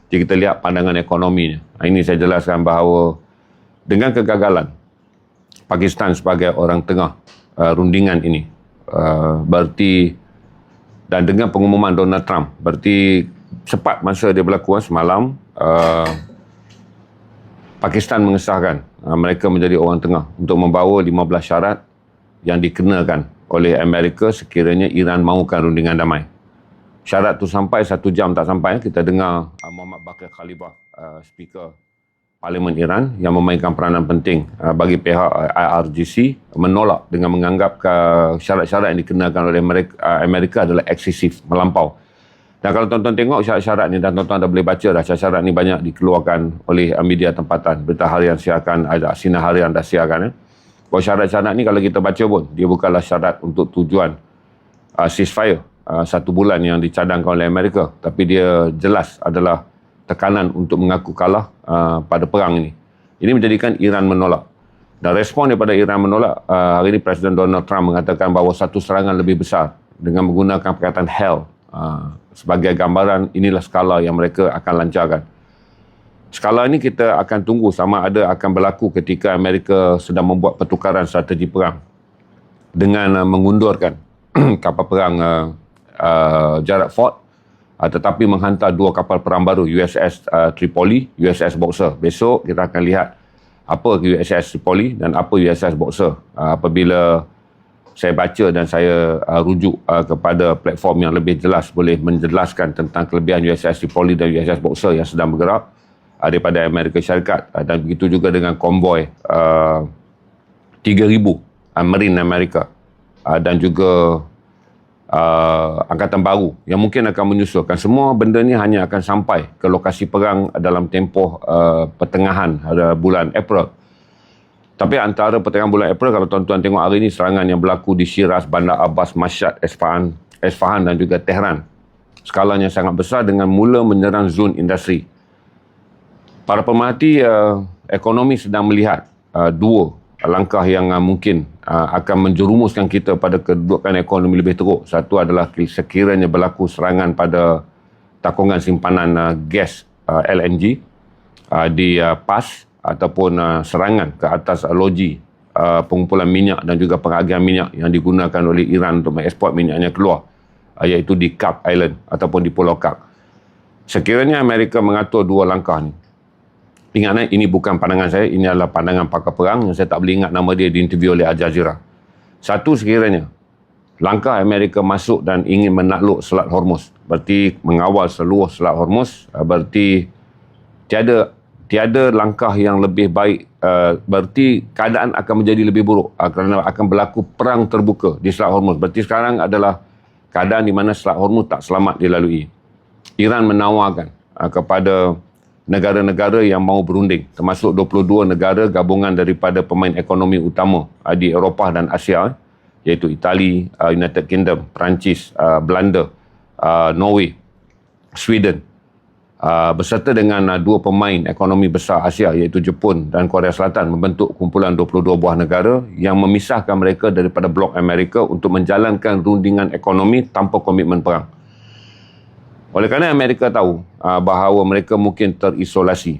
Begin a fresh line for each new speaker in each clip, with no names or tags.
Jika kita lihat pandangan ekonominya. Ini saya jelaskan bahawa dengan kegagalan Pakistan sebagai orang tengah rundingan ini, berarti dan dengan pengumuman Donald Trump, berarti cepat masa dia berlaku semalam, Pakistan mengesahkan mereka menjadi orang tengah untuk membawa 15 syarat yang dikenakan oleh Amerika sekiranya Iran mahukan rundingan damai. Syarat tu sampai 1 jam tak sampai, kita dengar Muhammad Baqir Khalifah, speaker Parlimen Iran yang memainkan peranan penting bagi pihak IRGC menolak dengan menganggap syarat-syarat yang dikenakan oleh Amerika adalah eksesif, melampau. Dan kalau tuan-tuan tengok syarat-syarat ni dan tuan-tuan dah boleh baca dah, syarat ni banyak dikeluarkan oleh media tempatan, Berita Harian siarkan, Sinar Harian dah siarkan. Bahawa syarat-syarat ni kalau kita baca pun, dia bukanlah syarat untuk tujuan ceasefire 1 bulan yang dicadangkan oleh Amerika, tapi dia jelas adalah tekanan untuk mengaku kalah pada perang ini. Ini menjadikan Iran menolak. Dan respon daripada Iran menolak, hari ini Presiden Donald Trump mengatakan bahawa satu serangan lebih besar dengan menggunakan perkataan hell sebagai gambaran inilah skala yang mereka akan lancarkan. Skala ini kita akan tunggu sama ada akan berlaku ketika Amerika sedang membuat pertukaran strategi perang dengan mengundurkan kapal perang Gerald Ford, tetapi menghantar 2 kapal perang baru, USS Tripoli, USS Boxer. Besok kita akan lihat apa USS Tripoli dan apa USS Boxer. Apabila saya baca dan saya rujuk kepada platform yang lebih jelas, boleh menjelaskan tentang kelebihan USS Tripoli dan USS Boxer yang sedang bergerak daripada Amerika Syarikat. Dan begitu juga dengan konvoi 3,000 Marine Amerika dan juga angkatan baru yang mungkin akan menyusulkan. Semua benda ni hanya akan sampai ke lokasi perang dalam tempoh pertengahan bulan April. Tapi antara pertengahan bulan April, kalau tuan-tuan tengok hari ini, serangan yang berlaku di Shiraz, Bandar Abbas, Mashhad, Isfahan dan juga Tehran. Skalanya sangat besar dengan mula menyerang zon industri. Para pemerhati ekonomi sedang melihat 2 langkah yang mungkin akan menjerumuskan kita pada kedudukan ekonomi lebih teruk. Satu adalah sekiranya berlaku serangan pada takungan simpanan gas LNG di PAS, ataupun serangan ke atas loji pengumpulan minyak dan juga pengagihan minyak yang digunakan oleh Iran untuk mengeksport minyaknya keluar, iaitu di Kap Island ataupun di Pulau Kap. Sekiranya Amerika mengatur 2 langkah ni, ingat ini bukan pandangan saya, ini adalah pandangan pakar perang yang saya tak boleh ingat nama dia, diinterview oleh Al Jazeera. Satu, sekiranya langkah Amerika masuk dan ingin menakluk Selat Hormuz, berarti mengawal seluruh Selat Hormuz, berarti tiada langkah yang lebih baik, berarti keadaan akan menjadi lebih buruk kerana akan berlaku perang terbuka di Selat Hormuz. Berarti sekarang adalah keadaan di mana Selat Hormuz tak selamat dilalui. Iran menawarkan kepada negara-negara yang mahu berunding, termasuk 22 negara gabungan daripada pemain ekonomi utama di Eropah dan Asia, iaitu Itali, United Kingdom, Perancis, Belanda, Norway, Sweden, beserta dengan 2 pemain ekonomi besar Asia, iaitu Jepun dan Korea Selatan, membentuk kumpulan 22 buah negara yang memisahkan mereka daripada blok Amerika untuk menjalankan rundingan ekonomi tanpa komitmen perang. Oleh kerana Amerika tahu bahawa mereka mungkin terisolasi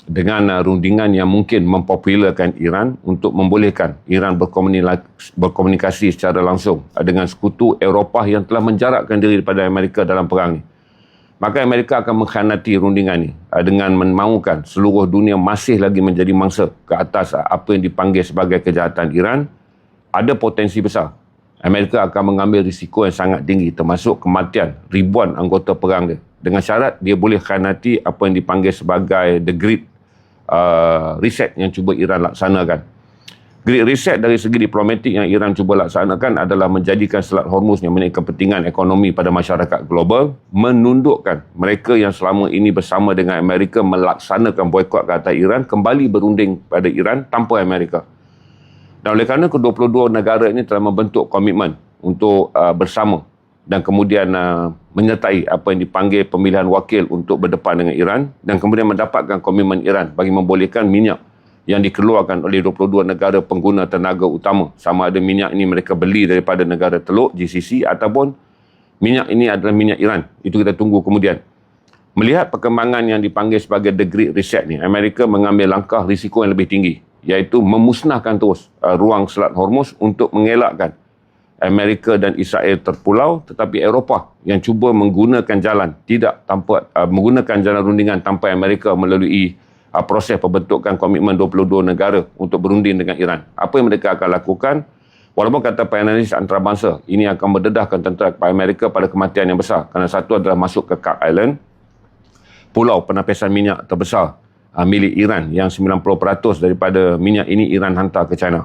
dengan rundingan yang mungkin mempopularkan Iran untuk membolehkan Iran berkomunikasi secara langsung dengan sekutu Eropah yang telah menjarakkan diri daripada Amerika dalam perang ini, maka Amerika akan mengkhianati rundingan ini dengan memaukan seluruh dunia masih lagi menjadi mangsa ke atas apa yang dipanggil sebagai kejahatan Iran. Ada potensi besar Amerika akan mengambil risiko yang sangat tinggi, termasuk kematian ribuan anggota perang dia, dengan syarat dia boleh khianati apa yang dipanggil sebagai the Great Reset yang cuba Iran laksanakan. Great Reset dari segi diplomatik yang Iran cuba laksanakan adalah menjadikan Selat Hormuz yang memiliki kepentingan ekonomi pada masyarakat global, menundukkan mereka yang selama ini bersama dengan Amerika melaksanakan boikot ke atas Iran, kembali berunding pada Iran tanpa Amerika. Dan oleh kerana ke-22 negara ini telah membentuk komitmen untuk bersama dan kemudian menyertai apa yang dipanggil pemilihan wakil untuk berdepan dengan Iran, dan kemudian mendapatkan komitmen Iran bagi membolehkan minyak yang dikeluarkan oleh 22 negara pengguna tenaga utama, sama ada minyak ini mereka beli daripada negara Teluk GCC ataupun minyak ini adalah minyak Iran. Itu kita tunggu kemudian. Melihat perkembangan yang dipanggil sebagai the Great Reset ni, Amerika mengambil langkah risiko yang lebih tinggi, iaitu memusnahkan terus ruang Selat Hormuz untuk mengelakkan Amerika dan Israel terpulau, tetapi Eropah yang cuba menggunakan jalan menggunakan jalan rundingan tanpa Amerika melalui proses pembentukan komitmen 22 negara untuk berunding dengan Iran. Apa yang mereka akan lakukan? Walaupun kata panelis antarabangsa, ini akan mendedahkan tentera kepada Amerika pada kematian yang besar. Kerana satu adalah masuk ke Cook Island, pulau penapisan minyak terbesar milik Iran, yang 90% daripada minyak ini Iran hantar ke China.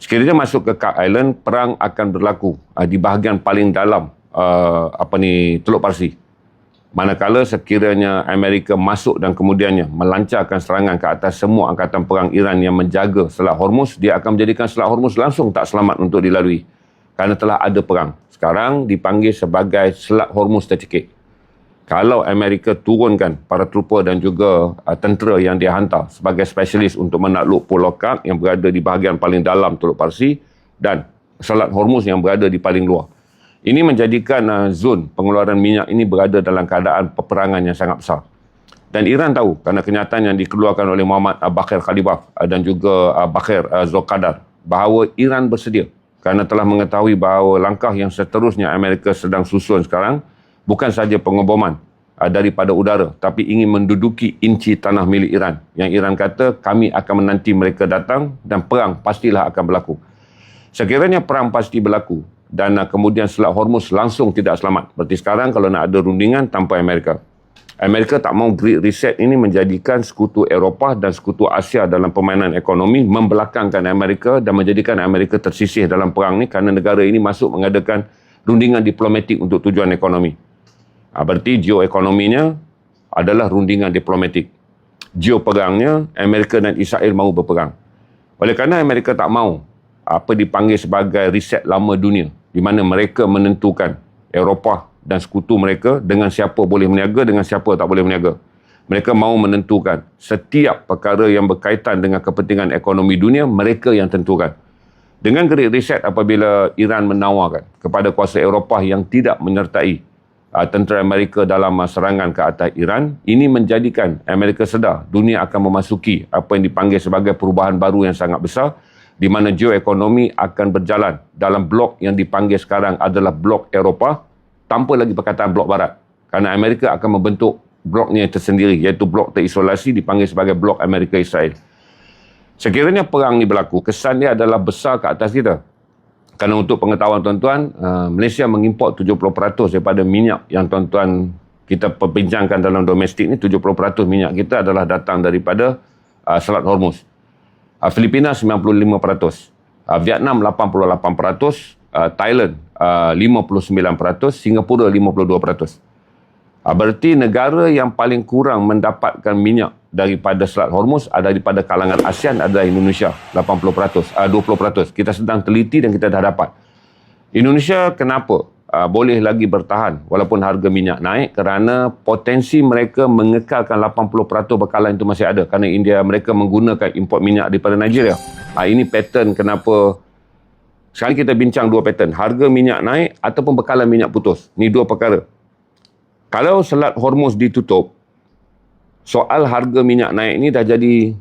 Sekiranya masuk ke Cook Island, perang akan berlaku di bahagian paling dalam Teluk Parsi. Manakala sekiranya Amerika masuk dan kemudiannya melancarkan serangan ke atas semua angkatan perang Iran yang menjaga Selat Hormuz, dia akan menjadikan Selat Hormuz langsung tak selamat untuk dilalui. Kerana telah ada perang. Sekarang dipanggil sebagai Selat Hormuz tercekik. Kalau Amerika turunkan para trooper dan juga tentera yang dia hantar sebagai spesialis untuk menakluk Pulau Cook yang berada di bahagian paling dalam Teluk Parsi dan Selat Hormuz yang berada di paling luar. Ini menjadikan zon pengeluaran minyak ini berada dalam keadaan peperangan yang sangat besar. Dan Iran tahu kerana kenyataan yang dikeluarkan oleh Muhammad Baqir Khalibaf dan juga Baqir Zulqadar bahawa Iran bersedia kerana telah mengetahui bahawa langkah yang seterusnya Amerika sedang susun sekarang bukan sahaja pengeboman daripada udara, tapi ingin menduduki inci tanah milik Iran. Yang Iran kata, kami akan menanti mereka datang dan perang pastilah akan berlaku. Sekiranya perang pasti berlaku dan kemudian Selat Hormuz langsung tidak selamat. Seperti sekarang kalau nak ada rundingan tanpa Amerika. Amerika tak mahu Great Reset ini menjadikan sekutu Eropah dan sekutu Asia dalam permainan ekonomi, membelakangkan Amerika dan menjadikan Amerika tersisih dalam perang ni kerana negara ini masuk mengadakan rundingan diplomatik untuk tujuan ekonomi. Berarti geoekonominya adalah rundingan diplomatik. Geoperangnya, Amerika dan Israel mahu berperang. Oleh kerana Amerika tak mahu apa dipanggil sebagai reset lama dunia, di mana mereka menentukan Eropah dan sekutu mereka dengan siapa boleh berniaga, dengan siapa tak boleh berniaga. Mereka mahu menentukan setiap perkara yang berkaitan dengan kepentingan ekonomi dunia, mereka yang tentukan. Dengan Great Reset, apabila Iran menawarkan kepada kuasa Eropah yang tidak menyertai tentera Amerika dalam serangan ke atas Iran, ini menjadikan Amerika sedar dunia akan memasuki apa yang dipanggil sebagai perubahan baru yang sangat besar, di mana geoekonomi akan berjalan dalam blok yang dipanggil sekarang adalah blok Eropah, tanpa lagi perkataan blok Barat. Kerana Amerika akan membentuk bloknya tersendiri, iaitu blok terisolasi dipanggil sebagai blok Amerika-Israel. Sekiranya perang ni berlaku, kesan dia adalah besar ke atas kita. Kerana untuk pengetahuan tuan-tuan, Malaysia mengimport 70% daripada minyak yang tuan-tuan kita perbincangkan dalam domestik ni, 70% minyak kita adalah datang daripada Selat Hormuz. Filipina 95%, Vietnam 88%, Thailand 59%, Singapura 52%. Berarti negara yang paling kurang mendapatkan minyak daripada Selat Hormuz daripada kalangan ASEAN adalah Indonesia, 20%. Kita sedang teliti dan kita dah dapat. Indonesia kenapa boleh lagi bertahan walaupun harga minyak naik? Kerana potensi mereka mengekalkan 80% bekalan itu masih ada. Kerana mereka menggunakan import minyak daripada Nigeria. Ini pattern kenapa. Sekarang kita bincang dua pattern. Harga minyak naik ataupun bekalan minyak putus. Ini dua perkara. Kalau Selat Hormuz ditutup, soal harga minyak naik ni dah jadi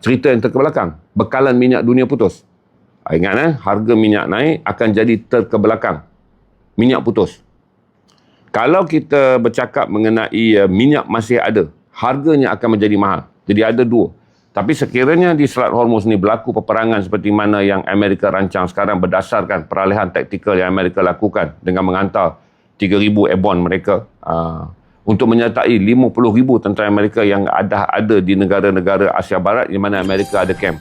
cerita yang terkebelakang. Bekalan minyak dunia putus. Ingat harga minyak naik akan jadi terkebelakang. Minyak putus. Kalau kita bercakap mengenai minyak masih ada, harganya akan menjadi mahal. Jadi ada dua. Tapi sekiranya di Selat Hormuz ni berlaku peperangan seperti mana yang Amerika rancang sekarang berdasarkan peralihan taktikal yang Amerika lakukan dengan menghantar 3,000 airborne mereka untuk menyertai 50,000 tentera Amerika yang ada di negara-negara Asia Barat di mana Amerika ada camp.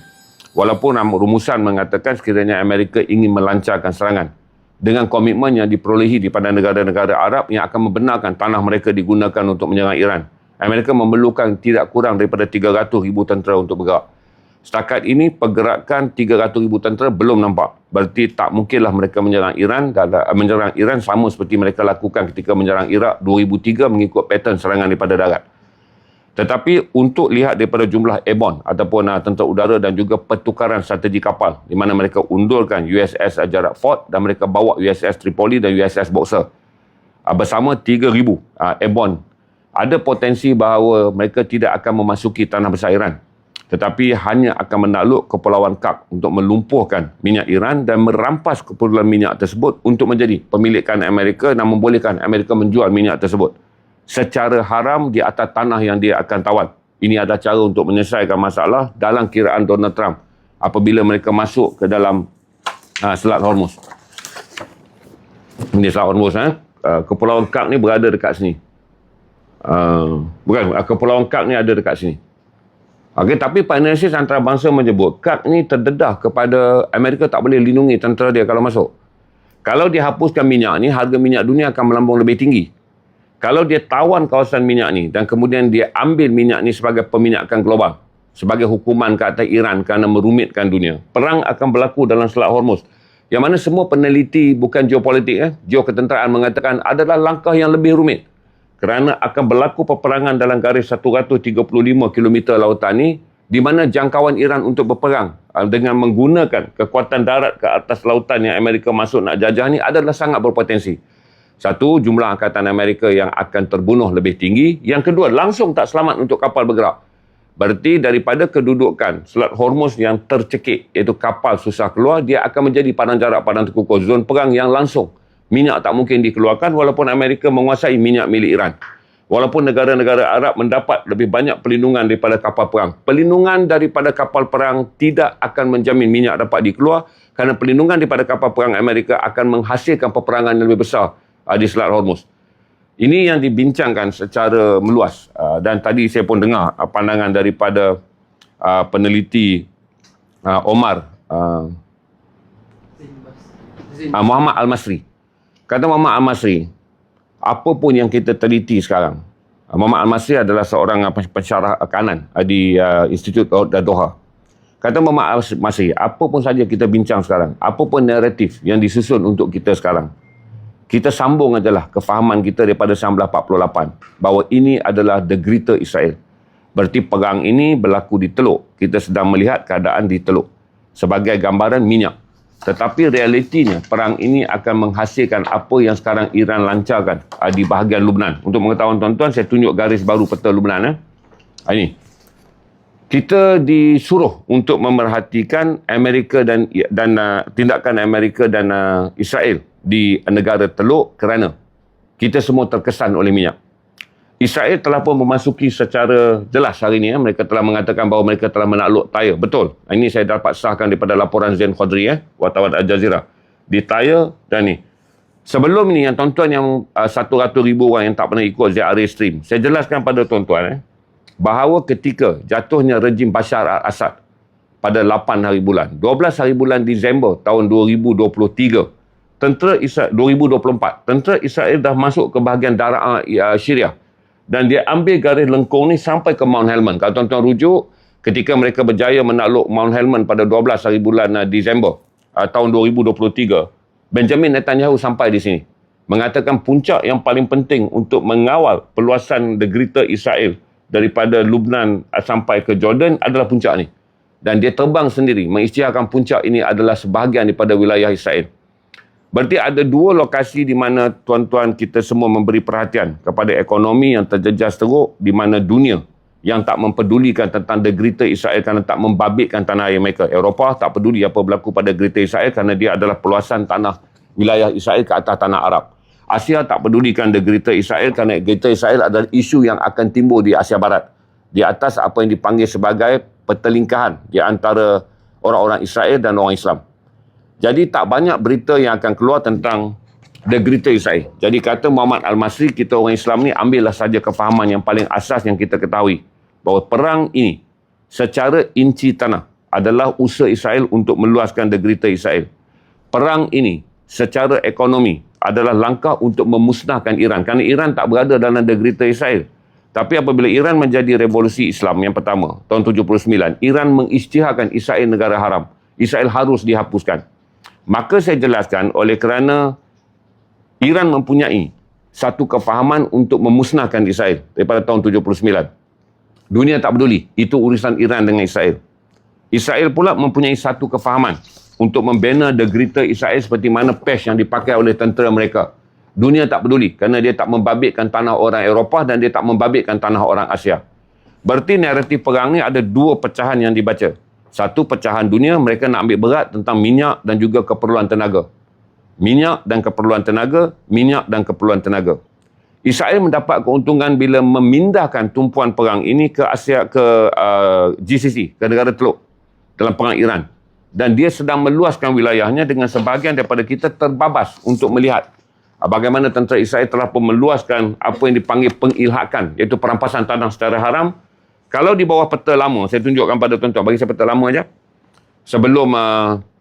Walaupun rumusan mengatakan sekiranya Amerika ingin melancarkan serangan dengan komitmen yang diperolehi daripada negara-negara Arab yang akan membenarkan tanah mereka digunakan untuk menyerang Iran. Amerika memerlukan tidak kurang daripada 300,000 tentera untuk bergerak. Setakat ini pergerakan 300,000 tentera belum nampak. Berarti tak mungkinlah mereka menyerang Iran sama seperti mereka lakukan ketika menyerang Iraq 2003 mengikut pattern serangan daripada darat. Tetapi untuk lihat daripada jumlah airborne ataupun tentera udara dan juga pertukaran strategi kapal di mana mereka undurkan USS Gerald Ford dan mereka bawa USS Tripoli dan USS Boxer. bersama 3,000 airborne. Ada potensi bahawa mereka tidak akan memasuki tanah besar Iran, tetapi hanya akan menakluk Kepulauan Kap untuk melumpuhkan minyak Iran dan merampas keperluan minyak tersebut untuk menjadi pemilikan Amerika dan membolehkan Amerika menjual minyak tersebut secara haram di atas tanah yang dia akan tawan. Ini adalah cara untuk menyelesaikan masalah dalam kiraan Donald Trump apabila mereka masuk ke dalam Selat Hormuz. Ini Selat Hormuz. Kepulauan Kap ni berada dekat sini. Kepulauan Kap ni ada dekat sini. Okey, tapi analisis antarabangsa menyebut Kap ni terdedah kepada Amerika tak boleh lindungi tentera dia kalau masuk. Kalau dia hapuskan minyak ni, harga minyak dunia akan melambung lebih tinggi. Kalau dia tawan kawasan minyak ni dan kemudian dia ambil minyak ni sebagai peminyakan global, sebagai hukuman ke atas Iran kerana merumitkan dunia, perang akan berlaku dalam Selat Hormuz. Yang mana semua peneliti bukan geopolitik, geoketenteraan mengatakan adalah langkah yang lebih rumit. Kerana akan berlaku peperangan dalam garis 135 km lautan ni, di mana jangkauan Iran untuk berperang dengan menggunakan kekuatan darat ke atas lautan yang Amerika masuk nak jajah ni adalah sangat berpotensi. Satu, jumlah angkatan Amerika yang akan terbunuh lebih tinggi. Yang kedua, langsung tak selamat untuk kapal bergerak. Berarti daripada kedudukan Selat Hormuz yang tercekik, iaitu kapal susah keluar, dia akan menjadi padang jarak, padang terkukur, zon perang yang langsung. Minyak tak mungkin dikeluarkan walaupun Amerika menguasai minyak milik Iran. Walaupun negara-negara Arab mendapat lebih banyak perlindungan daripada kapal perang. Perlindungan daripada kapal perang tidak akan menjamin minyak dapat dikeluar kerana perlindungan daripada kapal perang Amerika akan menghasilkan peperangan yang lebih besar di Selat Hormuz. Ini yang dibincangkan secara meluas dan tadi saya pun dengar pandangan daripada peneliti Omar Muhammad Al-Masri. Kata Muhammad Al-Masri, apa pun yang kita teliti sekarang, Muhammad Al-Masri adalah seorang pensyarah kanan di Institut Doha. Kata Muhammad Al-Masri, apa pun saja kita bincang sekarang, apa pun naratif yang disusun untuk kita sekarang, kita sambung adalah kefahaman kita daripada 1948 bahawa ini adalah the greater Israel. Berarti perang ini berlaku di Teluk. Kita sedang melihat keadaan di Teluk sebagai gambaran minyak. Tetapi realitinya perang ini akan menghasilkan apa yang sekarang Iran lancarkan di bahagian Lubnan. Untuk mengetahui tuan-tuan, saya tunjuk garis baru peta Lubnan. Ini. Kita disuruh untuk memerhatikan Amerika dan tindakan Amerika dan Israel di negara Teluk kerana kita semua terkesan oleh minyak. Israel telah pun memasuki secara jelas hari ini. Mereka telah mengatakan bahawa mereka telah menakluk Tyre. Betul. Ini saya dapat sahkan daripada laporan Zain Khadri, wartawan Al Jazeera. Di Tyre dan ni. Sebelum ni, yang tuan-tuan yang 100,000 orang yang tak pernah ikut ZRA Stream, saya jelaskan pada tuan-tuan bahawa ketika jatuhnya rejim Bashar al-Assad pada 8 hari bulan, 12 hari bulan Disember tahun 2023, tentera Israel, 2024, tentera Israel dah masuk ke bahagian darat Syria. Dan dia ambil garis lengkung ni sampai ke Mount Helman. Kalau tuan-tuan rujuk, ketika mereka berjaya menakluk Mount Helman pada 12 hari bulan Disember tahun 2023, Benjamin Netanyahu sampai di sini. Mengatakan puncak yang paling penting untuk mengawal perluasan the greater Israel daripada Lubnan sampai ke Jordan adalah puncak ni. Dan dia terbang sendiri mengisytiharkan puncak ini adalah sebahagian daripada wilayah Israel. Berarti ada dua lokasi di mana tuan-tuan kita semua memberi perhatian kepada ekonomi yang terjejas teruk, di mana dunia yang tak mempedulikan tentang the greater Israel kerana tak membabitkan tanah air mereka. Eropah tak peduli apa berlaku pada greater Israel kerana dia adalah perluasan tanah wilayah Israel ke atas tanah Arab. Asia tak pedulikan the greater Israel kerana greater Israel adalah isu yang akan timbul di Asia Barat. Di atas apa yang dipanggil sebagai pertelingkahan di antara orang-orang Israel dan orang Islam. Jadi tak banyak berita yang akan keluar tentang the greater Israel. Jadi kata Muhammad Al-Masri, kita orang Islam ni ambillah saja kefahaman yang paling asas yang kita ketahui. Bahawa perang ini secara inci tanah adalah usaha Israel untuk meluaskan the greater Israel. Perang ini secara ekonomi adalah langkah untuk memusnahkan Iran. Kerana Iran tak berada dalam the greater Israel. Tapi apabila Iran menjadi revolusi Islam yang pertama, tahun 79, Iran mengisytiharkan Israel negara haram. Israel harus dihapuskan. Maka saya jelaskan oleh kerana Iran mempunyai satu kefahaman untuk memusnahkan Israel daripada tahun 79. Dunia tak peduli. Itu urusan Iran dengan Israel. Israel pula mempunyai satu kefahaman untuk membina the greater Israel seperti mana PES yang dipakai oleh tentera mereka. Dunia tak peduli kerana dia tak membabitkan tanah orang Eropah dan dia tak membabitkan tanah orang Asia. Berarti naratif perang ni ada dua pecahan yang dibaca. Satu, pecahan dunia, mereka nak ambil berat tentang minyak dan juga keperluan tenaga. Minyak dan keperluan tenaga, minyak dan keperluan tenaga. Israel mendapat keuntungan bila memindahkan tumpuan perang ini ke Asia, ke GCC, ke negara Teluk dalam perang Iran. Dan dia sedang meluaskan wilayahnya dengan sebahagian daripada kita terbabas untuk melihat bagaimana tentera Israel telah pun meluaskan apa yang dipanggil pengilhakan, iaitu perampasan tanah secara haram. Kalau di bawah peta lama, saya tunjukkan pada tuan-tuan, bagi saya peta lama aja. Sebelum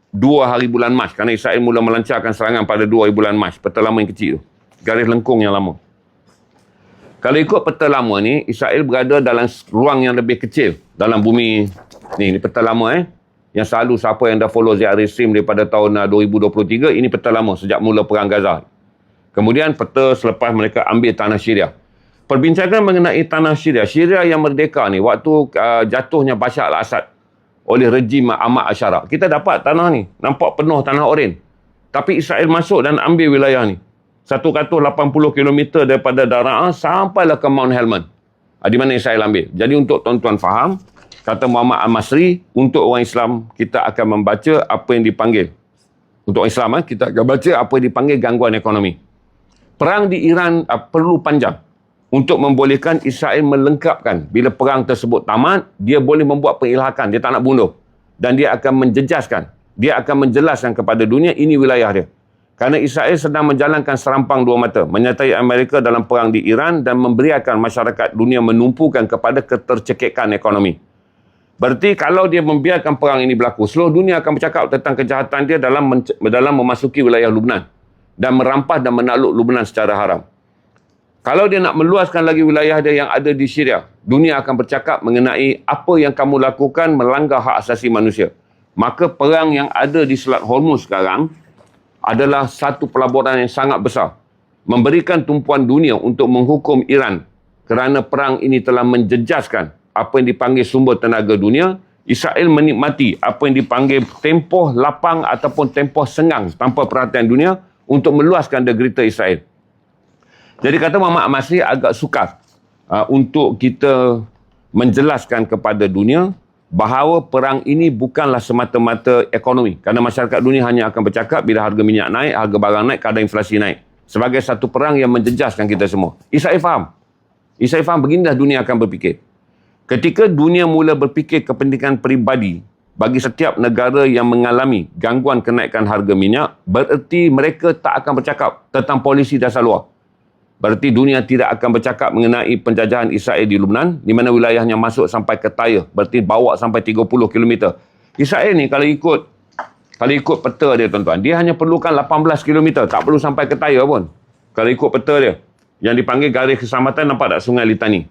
2 hari bulan Mac, kerana Israel mula melancarkan serangan pada 2 hari bulan Mac, peta lama yang kecil tu. Garis lengkung yang lama. Kalau ikut peta lama ni, Israel berada dalam ruang yang lebih kecil dalam bumi ni peta lama yang selalu siapa yang dah follow Ziarah Stream daripada tahun 2023, ini peta lama sejak mula perang Gaza. Kemudian peta selepas mereka ambil tanah Syria. Perbincangan mengenai tanah Syria. Syria yang merdeka ni, waktu jatuhnya Bashar al-Assad oleh rejim Ahmad Asyara, kita dapat tanah ni. Nampak penuh tanah oren. Tapi Israel masuk dan ambil wilayah ni. 180 km daripada Daraa sampailah ke Mount Helman. Di mana Israel ambil. Jadi untuk tuan-tuan faham, kata Muhammad Al-Masri, untuk orang Islam, kita akan membaca apa yang dipanggil. Untuk orang Islam, kita akan baca apa yang dipanggil gangguan ekonomi. Perang di Iran perlu panjang untuk membolehkan Israel melengkapkan. Bila perang tersebut tamat, dia boleh membuat pengilhakan. Dia tak nak bunuh. Dan dia akan menjejaskan. Dia akan menjelaskan kepada dunia, ini wilayah dia. Kerana Israel sedang menjalankan serampang dua mata. Menyertai Amerika dalam perang di Iran dan memberiakan masyarakat dunia menumpukan kepada ketercekikan ekonomi. Berarti kalau dia membiarkan perang ini berlaku, seluruh dunia akan bercakap tentang kejahatan dia dalam memasuki wilayah Lubnan dan merampas dan menakluk Lubnan secara haram. Kalau dia nak meluaskan lagi wilayah dia yang ada di Syria, dunia akan bercakap mengenai apa yang kamu lakukan melanggar hak asasi manusia. Maka perang yang ada di Selat Hormuz sekarang adalah satu pelaburan yang sangat besar. Memberikan tumpuan dunia untuk menghukum Iran kerana perang ini telah menjejaskan apa yang dipanggil sumber tenaga dunia. Israel menikmati apa yang dipanggil tempoh lapang ataupun tempoh senggang tanpa perhatian dunia untuk meluaskan derita Israel. Jadi kata Muhammad Al-Masri agak sukar untuk kita menjelaskan kepada dunia bahawa perang ini bukanlah semata-mata ekonomi. Kerana masyarakat dunia hanya akan bercakap bila harga minyak naik, harga barang naik, kadar inflasi naik. Sebagai satu perang yang menjejaskan kita semua. Israel faham. Israel faham beginilah dunia akan berfikir. Ketika dunia mula berfikir kepentingan peribadi bagi setiap negara yang mengalami gangguan kenaikan harga minyak, bererti mereka tak akan bercakap tentang polisi dasar luar. Berarti dunia tidak akan bercakap mengenai penjajahan Israel di Lubnan, di mana wilayahnya masuk sampai ke Tyre. Berarti bawa sampai 30 km. Israel ni kalau ikut peta dia tuan-tuan, dia hanya perlukan 18 km. Tak perlu sampai ke Tyre pun. Kalau ikut peta dia. Yang dipanggil garis keselamatan, nampak tak Sungai Litani?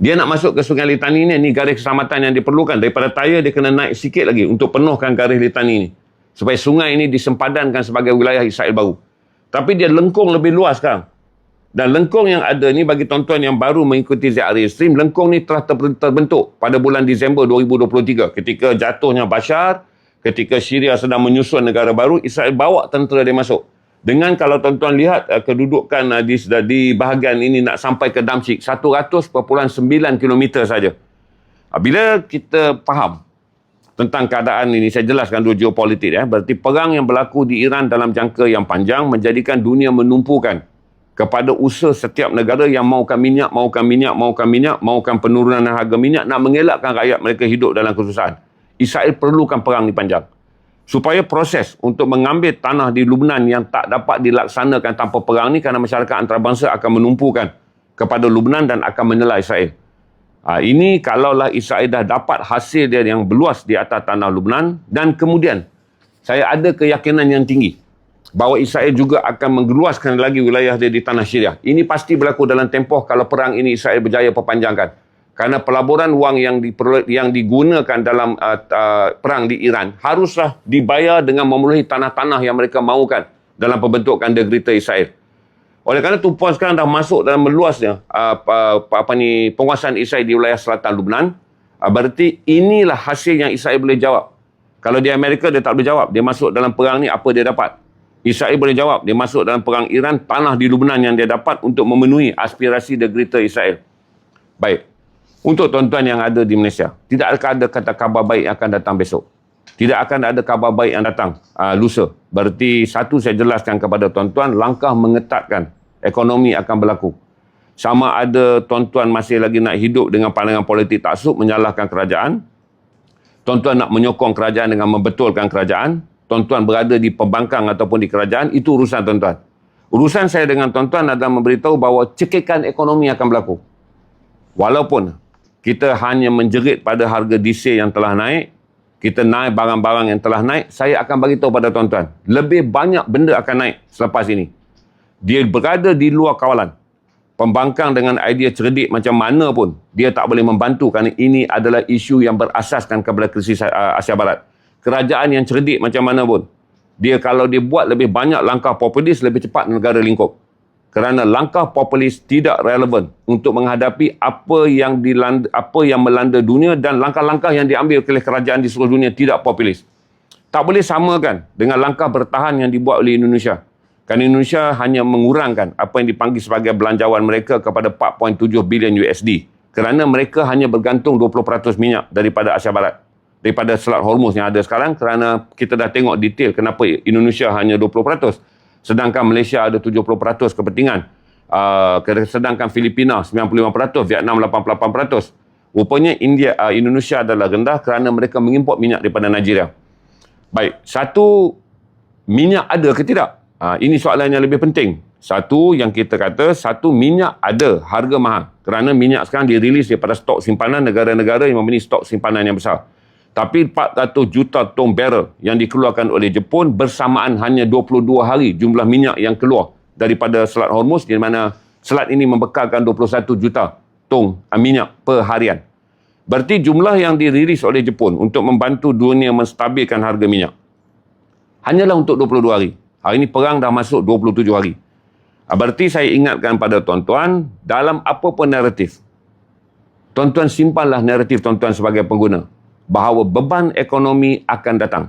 Dia nak masuk ke Sungai Litani ni garis keselamatan yang diperlukan. Daripada Tyre dia kena naik sikit lagi untuk penuhkan garis Litani ni. Supaya sungai ini disempadankan sebagai wilayah Israel baru. Tapi dia lengkung lebih luas sekarang. Dan lengkung yang ada ni bagi tuan-tuan yang baru mengikuti Ziarah Stream, lengkung ni telah terbentuk pada bulan Disember 2023. Ketika jatuhnya Bashar, ketika Syria sedang menyusun negara baru, Israel bawa tentera dia masuk. Dengan kalau tuan-tuan lihat kedudukan di bahagian ini nak sampai ke Damsyik, 100.9 km saja. Bila kita faham tentang keadaan ini, saya jelaskan dulu geopolitik. Berarti perang yang berlaku di Iran dalam jangka yang panjang menjadikan dunia menumpukan kepada usaha setiap negara yang mahukan penurunan harga minyak, nak mengelakkan rakyat mereka hidup dalam kesusahan. Israel perlukan perang ni panjang. Supaya proses untuk mengambil tanah di Lubnan yang tak dapat dilaksanakan tanpa perang ni, kerana masyarakat antarabangsa akan menumpukan kepada Lubnan dan akan menela Israel. Ini kalaulah Israel dah dapat hasil dia yang berluas di atas tanah Lubnan, dan kemudian saya ada keyakinan yang tinggi bahawa Israel juga akan menggeluaskan lagi wilayah dia di tanah Syria. Ini pasti berlaku dalam tempoh kalau perang ini Israel berjaya perpanjangkan. Kerana pelaburan wang yang digunakan dalam perang di Iran haruslah dibayar dengan memenuhi tanah-tanah yang mereka mahukan dalam pembentukan derita Israel. Oleh kerana tumpuan sekarang dah masuk dalam meluasnya penguasaan Israel di wilayah selatan Lubnan, berarti inilah hasil yang Israel boleh jawab. Kalau di Amerika dia tak boleh jawab. Dia masuk dalam perang ni apa dia dapat? Israel boleh jawab. Dia masuk dalam perang Iran, tanah di Lebanon yang dia dapat untuk memenuhi aspirasi The Greater Israel. Baik. Untuk tuan-tuan yang ada di Malaysia, tidak akan ada kata khabar baik yang akan datang besok. Tidak akan ada khabar baik yang datang lusa. Berarti satu saya jelaskan kepada tuan-tuan, langkah mengetatkan ekonomi akan berlaku. Sama ada tuan-tuan masih lagi nak hidup dengan pandangan politik taksub, menyalahkan kerajaan. Tuan-tuan nak menyokong kerajaan dengan membetulkan kerajaan. Tuan-tuan berada di pembangkang ataupun di kerajaan, itu urusan tuan-tuan. Urusan saya dengan tuan-tuan adalah memberitahu bahawa cekikan ekonomi akan berlaku. Walaupun kita hanya menjerit pada harga diesel yang telah naik, kita naik barang-barang yang telah naik, saya akan beritahu pada tuan-tuan, lebih banyak benda akan naik selepas ini. Dia berada di luar kawalan. Pembangkang dengan idea cerdik macam mana pun, dia tak boleh membantu kerana ini adalah isu yang berasaskan kepada krisis Asia Barat. Kerajaan yang cerdik macam mana pun, dia kalau dia buat lebih banyak langkah populis, lebih cepat negara lingkup. Kerana langkah populis tidak relevan untuk menghadapi apa yang melanda dunia, dan langkah-langkah yang diambil oleh kerajaan di seluruh dunia tidak populis. Tak boleh samakan dengan langkah bertahan yang dibuat oleh Indonesia. Kerana Indonesia hanya mengurangkan apa yang dipanggil sebagai belanjawan mereka kepada 4.7 bilion USD. Kerana mereka hanya bergantung 20% minyak daripada Asia Barat. Daripada Selat Hormuz yang ada sekarang, kerana kita dah tengok detail kenapa Indonesia hanya 20%. Sedangkan Malaysia ada 70% kepentingan. Sedangkan Filipina 95%, Vietnam 88%. Rupanya Indonesia adalah rendah kerana mereka mengimport minyak daripada Nigeria. Baik, satu, minyak ada ke tidak? Ini soalan yang lebih penting. Satu, yang kita kata, satu, minyak ada, harga mahal. Kerana minyak sekarang dirilis daripada stok simpanan negara-negara yang mempunyai stok simpanan yang besar. Tapi 400 juta tong barrel yang dikeluarkan oleh Jepun bersamaan hanya 22 hari jumlah minyak yang keluar daripada Selat Hormuz, di mana selat ini membekalkan 21 juta tong minyak per harian. Berarti jumlah yang dirilis oleh Jepun untuk membantu dunia menstabilkan harga minyak hanyalah untuk 22 hari. Hari ini perang dah masuk 27 hari. Berarti saya ingatkan pada tuan-tuan, dalam apa pun naratif, tuan-tuan simpanlah naratif tuan-tuan sebagai pengguna, bahawa beban ekonomi akan datang.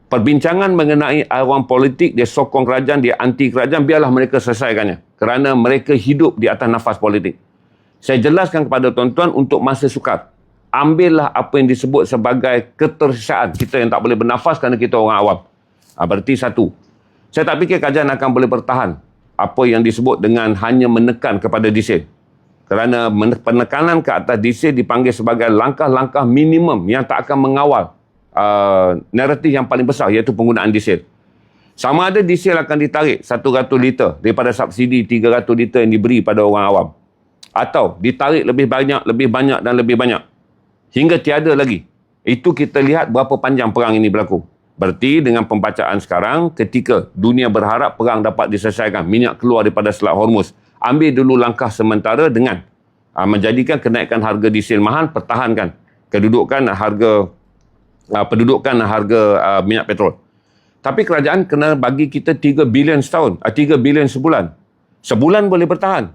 Perbincangan mengenai awam politik, dia sokong kerajaan, dia anti kerajaan, biarlah mereka selesaikannya. Kerana mereka hidup di atas nafas politik. Saya jelaskan kepada tuan-tuan untuk masa sukar. Ambillah apa yang disebut sebagai ketersesaan. Kita yang tak boleh bernafas kerana kita orang awam. Berarti satu, saya tak fikir kerajaan akan boleh bertahan apa yang disebut dengan hanya menekan kepada diesel. Kerana penekanan ke atas diesel dipanggil sebagai langkah-langkah minimum yang tak akan mengawal naratif yang paling besar, iaitu penggunaan diesel. Sama ada diesel akan ditarik 100 liter daripada subsidi 300 liter yang diberi pada orang awam, atau ditarik lebih banyak dan lebih banyak hingga tiada lagi. Itu kita lihat berapa panjang perang ini berlaku. Berarti dengan pembacaan sekarang, ketika dunia berharap perang dapat diselesaikan, minyak keluar daripada Selat Hormuz, ambil dulu langkah sementara dengan menjadikan kenaikan harga diesel mahal, pertahankan kedudukan harga minyak petrol. Tapi kerajaan kena bagi kita 3 bilion setahun, 3 bilion sebulan. Sebulan boleh bertahan.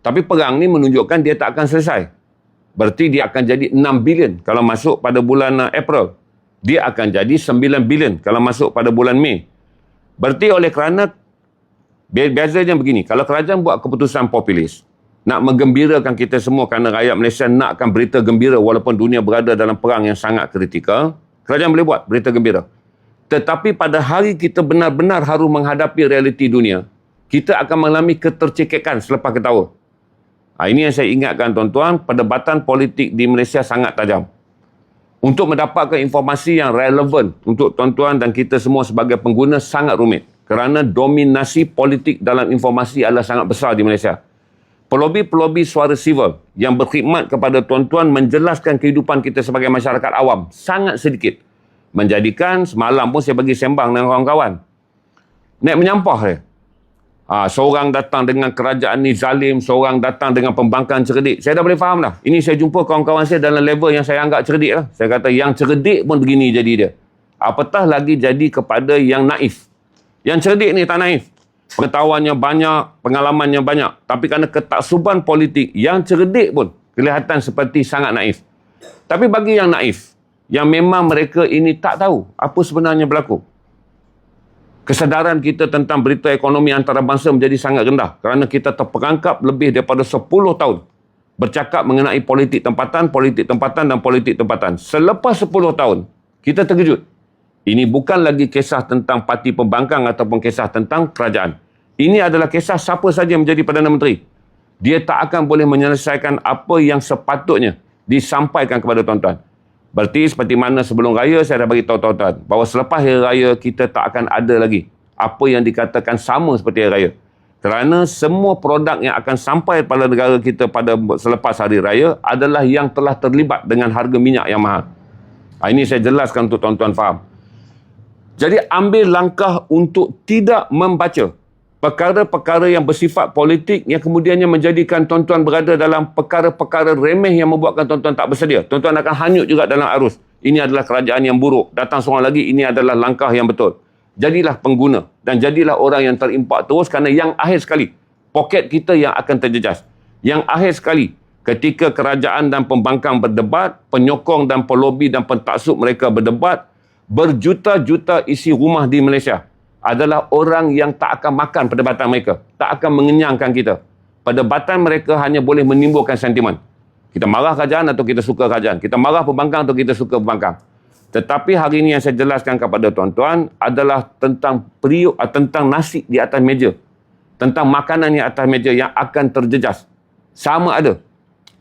Tapi perang ni menunjukkan dia tak akan selesai. Berarti dia akan jadi 6 bilion kalau masuk pada bulan April. Dia akan jadi 9 bilion kalau masuk pada bulan Mei. Berarti oleh kerana biasanya begini, kalau kerajaan buat keputusan populis, nak menggembirakan kita semua kerana rakyat Malaysia nakkan berita gembira walaupun dunia berada dalam perang yang sangat kritikal, kerajaan boleh buat berita gembira. Tetapi pada hari kita benar-benar harus menghadapi realiti dunia, kita akan mengalami ketercekikan selepas ketawa. Ini yang saya ingatkan tuan-tuan, perdebatan politik di Malaysia sangat tajam. Untuk mendapatkan informasi yang relevan untuk tuan-tuan dan kita semua sebagai pengguna sangat rumit. Kerana dominasi politik dalam informasi adalah sangat besar di Malaysia. Pelobi-pelobi suara sivil yang berkhidmat kepada tuan-tuan menjelaskan kehidupan kita sebagai masyarakat awam sangat sedikit. Menjadikan semalam pun saya bagi sembang dengan kawan-kawan. Naik menyampah dia. Seorang datang dengan kerajaan ni zalim, seorang datang dengan pembangkang cerdik. Saya dah boleh faham dah. Ini saya jumpa kawan-kawan saya dalam level yang saya anggap cerdik lah. Saya kata yang cerdik pun begini jadi dia. Apatah lagi jadi kepada yang naif. Yang cerdik ni tak naif. Pengetahuannya banyak, pengalamannya banyak. Tapi kerana ketaksuban politik, yang cerdik pun kelihatan seperti sangat naif. Tapi bagi yang naif, yang memang mereka ini tak tahu apa sebenarnya berlaku, Kesedaran kita tentang berita ekonomi antarabangsa menjadi sangat rendah kerana kita terperangkap lebih daripada 10 tahun bercakap mengenai politik tempatan dan politik tempatan. Selepas 10 tahun, kita terkejut. Ini bukan lagi kisah tentang parti pembangkang ataupun kisah tentang kerajaan. Ini adalah kisah siapa saja yang menjadi Perdana Menteri. Dia tak akan boleh menyelesaikan apa yang sepatutnya disampaikan kepada tuan-tuan. Berarti seperti mana sebelum raya saya dah bagi tahu tuan-tuan bahawa selepas hari raya kita tak akan ada lagi apa yang dikatakan sama seperti hari raya. Kerana semua produk yang akan sampai pada negara kita pada selepas hari raya adalah yang telah terlibat dengan harga minyak yang mahal. Ini saya jelaskan untuk tuan-tuan faham. Jadi ambil langkah untuk tidak membaca perkara-perkara yang bersifat politik yang kemudiannya menjadikan tuan-tuan berada dalam perkara-perkara remeh yang membuatkan tuan-tuan tak bersedia. Tuan-tuan akan hanyut juga dalam arus. Ini adalah kerajaan yang buruk. Datang seorang lagi, ini adalah langkah yang betul. Jadilah pengguna dan jadilah orang yang terimpak terus kerana yang akhir sekali, poket kita yang akan terjejas. Yang akhir sekali, ketika kerajaan dan pembangkang berdebat, penyokong dan pelobi dan pentaksub mereka berdebat, berjuta-juta isi rumah di Malaysia adalah orang yang tak akan makan perdebatan mereka. Tak akan mengenyangkan kita. Perdebatan mereka hanya boleh menimbulkan sentimen. Kita marah kerajaan atau kita suka kerajaan. Kita marah pembangkang atau kita suka pembangkang. Tetapi hari ini yang saya jelaskan kepada tuan-tuan adalah tentang tentang nasi di atas meja. Tentang makanan di atas meja yang akan terjejas. Sama ada.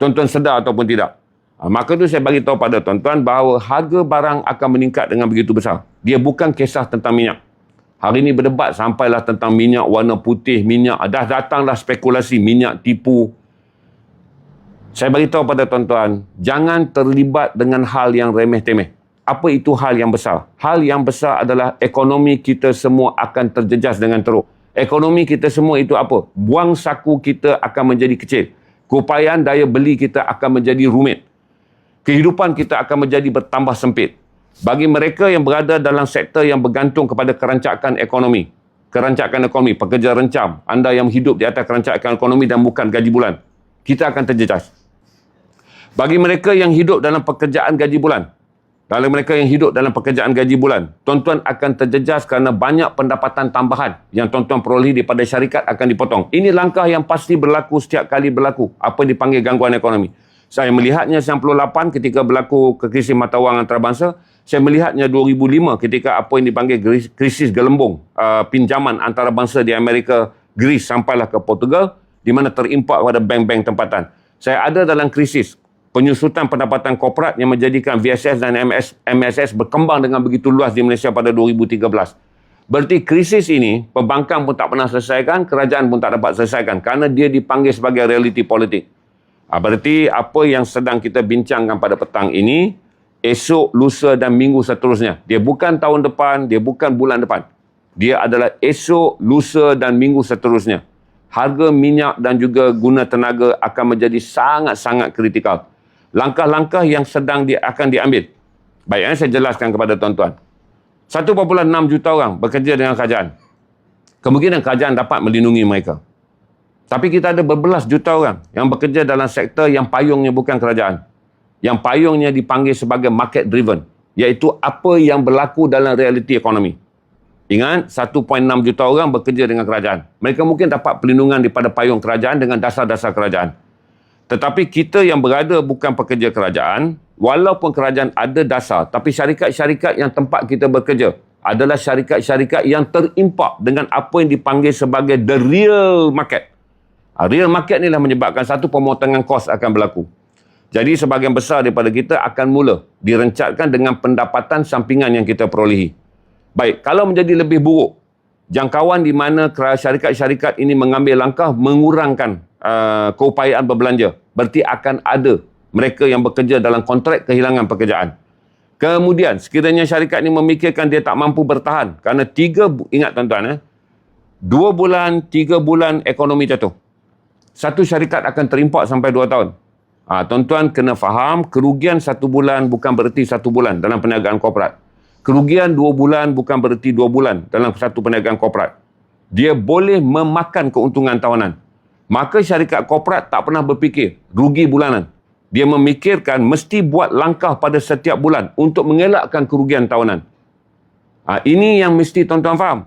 Tuan-tuan sedar ataupun tidak. Maka itu saya bagi tahu pada tuan-tuan bahawa harga barang akan meningkat dengan begitu besar. Dia bukan kisah tentang minyak. Hari ini berdebat sampailah tentang minyak warna putih, minyak. Dah datanglah spekulasi minyak tipu. Saya bagi tahu pada tuan-tuan, jangan terlibat dengan hal yang remeh-temeh. Apa itu hal yang besar? Hal yang besar adalah ekonomi kita semua akan terjejas dengan teruk. Ekonomi kita semua itu apa? Buang saku kita akan menjadi kecil. Keupayaan daya beli kita akan menjadi rumit. Kehidupan kita akan menjadi bertambah sempit. Bagi mereka yang berada dalam sektor yang bergantung kepada kerancakan ekonomi, pekerja rencam, anda yang hidup di atas kerancakan ekonomi dan bukan gaji bulan, kita akan terjejas. Bagi mereka yang hidup dalam pekerjaan gaji bulan, tuan-tuan akan terjejas kerana banyak pendapatan tambahan yang tuan-tuan peroleh daripada syarikat akan dipotong. Ini langkah yang pasti berlaku setiap kali berlaku apa yang dipanggil gangguan ekonomi. Saya melihatnya 98 ketika berlaku krisis mata wang antarabangsa. Saya melihatnya 2005 ketika apa yang dipanggil krisis gelembung pinjaman antarabangsa di Amerika, Greece sampailah ke Portugal di mana terimpak pada bank-bank tempatan. Saya ada dalam krisis penyusutan pendapatan korporat yang menjadikan VSS dan MSS berkembang dengan begitu luas di Malaysia pada 2013. Berarti krisis ini pembangkang pun tak pernah selesaikan, kerajaan pun tak dapat selesaikan kerana dia dipanggil sebagai realiti politik. Berarti apa yang sedang kita bincangkan pada petang ini, esok, lusa dan minggu seterusnya. Dia bukan tahun depan, dia bukan bulan depan. Dia adalah esok, lusa dan minggu seterusnya. Harga minyak dan juga guna tenaga akan menjadi sangat-sangat kritikal. Langkah-langkah yang sedang akan diambil. Baik, saya jelaskan kepada tuan-tuan. 1.6 juta orang bekerja dengan kerajaan. Kemungkinan kerajaan dapat melindungi mereka. Tapi kita ada berbelas juta orang yang bekerja dalam sektor yang payungnya bukan kerajaan. Yang payungnya dipanggil sebagai market driven. Iaitu apa yang berlaku dalam realiti ekonomi. Ingat, 1.6 juta orang bekerja dengan kerajaan. Mereka mungkin dapat perlindungan daripada payung kerajaan dengan dasar-dasar kerajaan. Tetapi kita yang berada bukan pekerja kerajaan, walaupun kerajaan ada dasar, tapi syarikat-syarikat yang tempat kita bekerja adalah syarikat-syarikat yang terimpak dengan apa yang dipanggil sebagai the real market. Real market inilah menyebabkan satu pemotongan kos akan berlaku. Jadi sebahagian besar daripada kita akan mula direncatkan dengan pendapatan sampingan yang kita perolehi. Baik, kalau menjadi lebih buruk, jangkauan di mana syarikat-syarikat ini mengambil langkah mengurangkan keupayaan berbelanja. Berarti akan ada mereka yang bekerja dalam kontrak kehilangan pekerjaan. Kemudian, sekiranya syarikat ini memikirkan dia tak mampu bertahan. Kerana ingat tuan-tuan, 2 bulan, 3 bulan ekonomi jatuh. Satu syarikat akan terimpak sampai 2 tahun. Tuan-tuan kena faham, kerugian 1 bulan bukan bererti 1 bulan dalam perniagaan korporat. Kerugian 2 bulan bukan bererti 2 bulan dalam satu perniagaan korporat. Dia boleh memakan keuntungan tahunan. Maka syarikat korporat tak pernah berfikir rugi bulanan. Dia memikirkan mesti buat langkah pada setiap bulan untuk mengelakkan kerugian tahunan. Ini yang mesti tuan-tuan faham.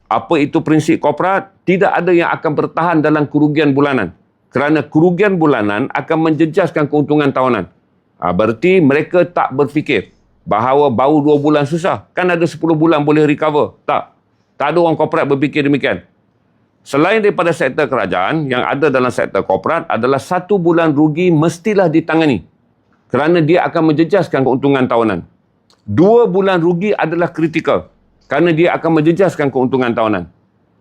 Apa itu prinsip korporat? Tidak ada yang akan bertahan dalam kerugian bulanan. Kerana kerugian bulanan akan menjejaskan keuntungan tahunan. Berarti mereka tak berfikir bahawa baru 2 bulan susah. Kan ada 10 bulan boleh recover. Tak. Tak ada orang korporat berfikir demikian. Selain daripada sektor kerajaan, yang ada dalam sektor korporat adalah 1 bulan rugi mestilah ditangani. Kerana dia akan menjejaskan keuntungan tahunan. 2 bulan rugi adalah kritikal. Kerana dia akan menjejaskan keuntungan tahunan.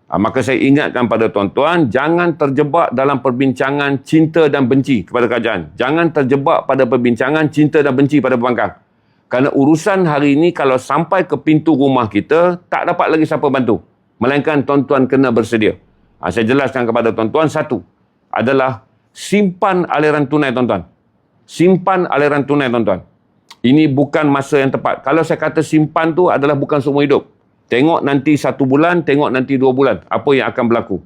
Maka saya ingatkan pada tuan-tuan, jangan terjebak dalam perbincangan cinta dan benci kepada kerajaan. Jangan terjebak pada perbincangan cinta dan benci pada pembangkang. Kerana urusan hari ini kalau sampai ke pintu rumah kita, tak dapat lagi siapa bantu. Melainkan tuan-tuan kena bersedia. Saya jelaskan kepada tuan-tuan, satu adalah simpan aliran tunai tuan-tuan. Simpan aliran tunai tuan-tuan. Ini bukan masa yang tepat. Kalau saya kata simpan tu adalah bukan seumur hidup. Tengok nanti 1 bulan, tengok nanti 2 bulan. Apa yang akan berlaku.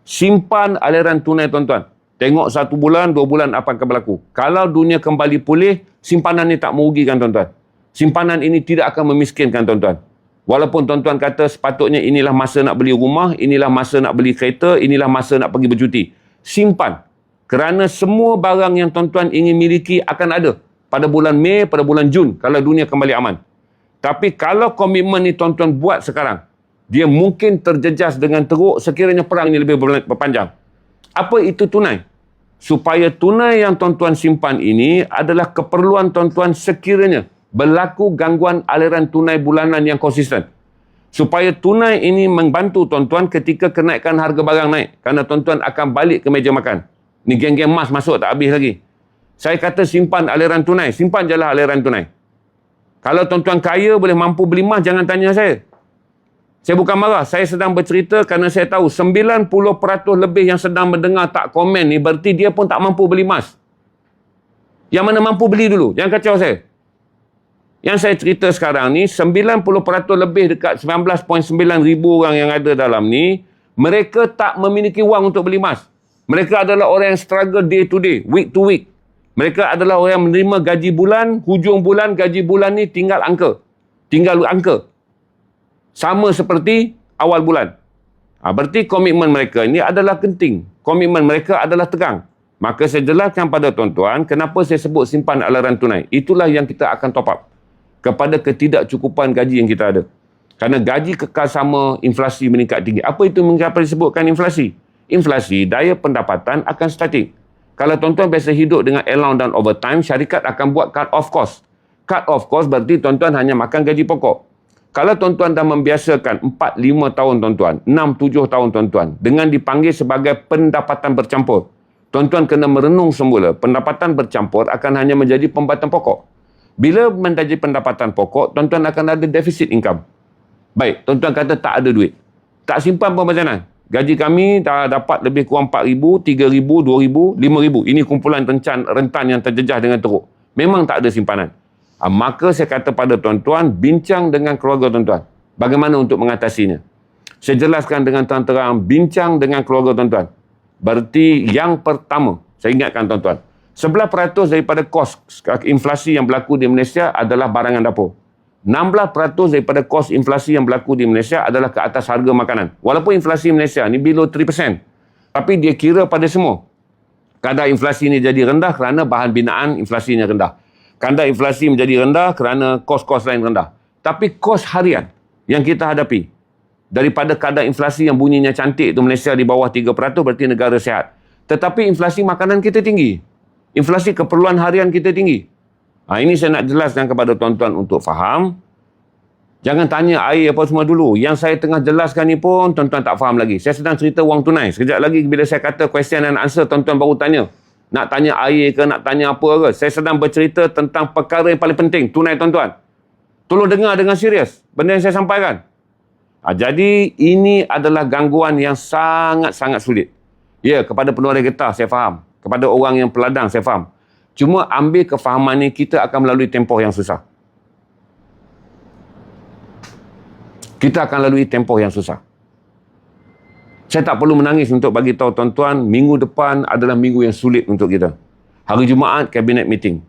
Simpan aliran tunai tuan-tuan. Tengok 1 bulan, 2 bulan apa akan berlaku. Kalau dunia kembali pulih, simpanan ini tak merugikan tuan-tuan. Simpanan ini tidak akan memiskinkan tuan-tuan. Walaupun tuan-tuan kata sepatutnya inilah masa nak beli rumah, inilah masa nak beli kereta, inilah masa nak pergi bercuti. Simpan. Kerana semua barang yang tuan-tuan ingin miliki akan ada pada bulan Mei, pada bulan Jun, kalau dunia kembali aman. Tapi kalau komitmen ni tuan-tuan buat sekarang, dia mungkin terjejas dengan teruk sekiranya perang ini lebih berpanjang. Apa itu tunai? Supaya tunai yang tuan-tuan simpan ini adalah keperluan tuan-tuan sekiranya berlaku gangguan aliran tunai bulanan yang konsisten. Supaya tunai ini membantu tuan-tuan ketika kenaikan harga barang naik. Kerana tuan-tuan akan balik ke meja makan. Ni geng-geng emas masuk tak habis lagi. Saya kata simpan aliran tunai. Simpan je lah aliran tunai. Kalau tuan-tuan kaya boleh mampu beli emas, jangan tanya saya. Saya bukan marah. Saya sedang bercerita kerana saya tahu 90% lebih yang sedang mendengar tak komen ni berarti dia pun tak mampu beli emas. Yang mana mampu beli dulu. Jangan kacau saya. Yang saya cerita sekarang ni, 90% lebih dekat 19.9 ribu orang yang ada dalam ni, mereka tak memiliki wang untuk beli emas. Mereka adalah orang yang struggle day to day, week to week. Mereka adalah orang yang menerima gaji bulan, hujung bulan, gaji bulan ni tinggal angka. Tinggal angka. Sama seperti awal bulan. Berarti komitmen mereka ini adalah penting. Komitmen mereka adalah tegang. Maka saya jelaskan pada tuan-tuan, kenapa saya sebut simpan aliran tunai. Itulah yang kita akan top up. Kepada ketidakcukupan gaji yang kita ada. Kerana gaji kekal sama, inflasi meningkat tinggi. Apa itu mengapa disebutkan inflasi? Inflasi, daya pendapatan akan statik. Kalau tuan-tuan biasa hidup dengan allowance dan overtime, syarikat akan buat cut off cost. Cut off cost berarti tuan-tuan hanya makan gaji pokok. Kalau tuan-tuan dah membiasakan 4-5 tahun tuan-tuan, 6-7 tahun tuan-tuan, dengan dipanggil sebagai pendapatan bercampur, tuan-tuan kena merenung semula. Pendapatan bercampur akan hanya menjadi pembayaran pokok. Bila menjadi pendapatan pokok, tuan-tuan akan ada defisit income. Baik, tuan-tuan kata tak ada duit. Tak simpan pun macam mana? Gaji kami dah dapat lebih kurang 4,000, 3,000, 2,000, 5,000. Ini kumpulan rentan yang terjejah dengan teruk. Memang tak ada simpanan. Maka saya kata pada tuan-tuan, bincang dengan keluarga tuan-tuan. Bagaimana untuk mengatasinya? Saya jelaskan dengan terang-terang, bincang dengan keluarga tuan-tuan. Berarti yang pertama, saya ingatkan tuan-tuan, 11% daripada kos inflasi yang berlaku di Malaysia adalah barangan dapur. 16% daripada kos inflasi yang berlaku di Malaysia adalah ke atas harga makanan. Walaupun inflasi Malaysia ni below 3%. Tapi dia kira pada semua. Kadar inflasi ni jadi rendah kerana bahan binaan inflasinya rendah. Kadar inflasi menjadi rendah kerana kos-kos lain rendah. Tapi kos harian yang kita hadapi, daripada kadar inflasi yang bunyinya cantik tu Malaysia di bawah 3% berarti negara sihat. Tetapi inflasi makanan kita tinggi. Inflasi keperluan harian kita tinggi. Ini saya nak jelaskan kepada tuan-tuan untuk faham. Jangan tanya air apa semua dulu. Yang saya tengah jelaskan ni pun tuan-tuan tak faham lagi. Saya sedang cerita wang tunai. Sekejap lagi bila saya kata question and answer, tuan-tuan baru tanya. Nak tanya air ke, nak tanya apa ke. Saya sedang bercerita tentang perkara yang paling penting. Tunai tuan-tuan. Tolong dengar dengan serius benda yang saya sampaikan. Jadi ini adalah gangguan yang sangat-sangat sulit. Ya, kepada pendengar getah saya faham. Kepada orang yang peladang saya faham. Cuma ambil kefahaman ni, kita akan melalui tempoh yang susah. Kita akan lalui tempoh yang susah. Saya tak perlu menangis untuk bagi tahu tuan-tuan, minggu depan adalah minggu yang sulit untuk kita. Hari Jumaat, Cabinet Meeting.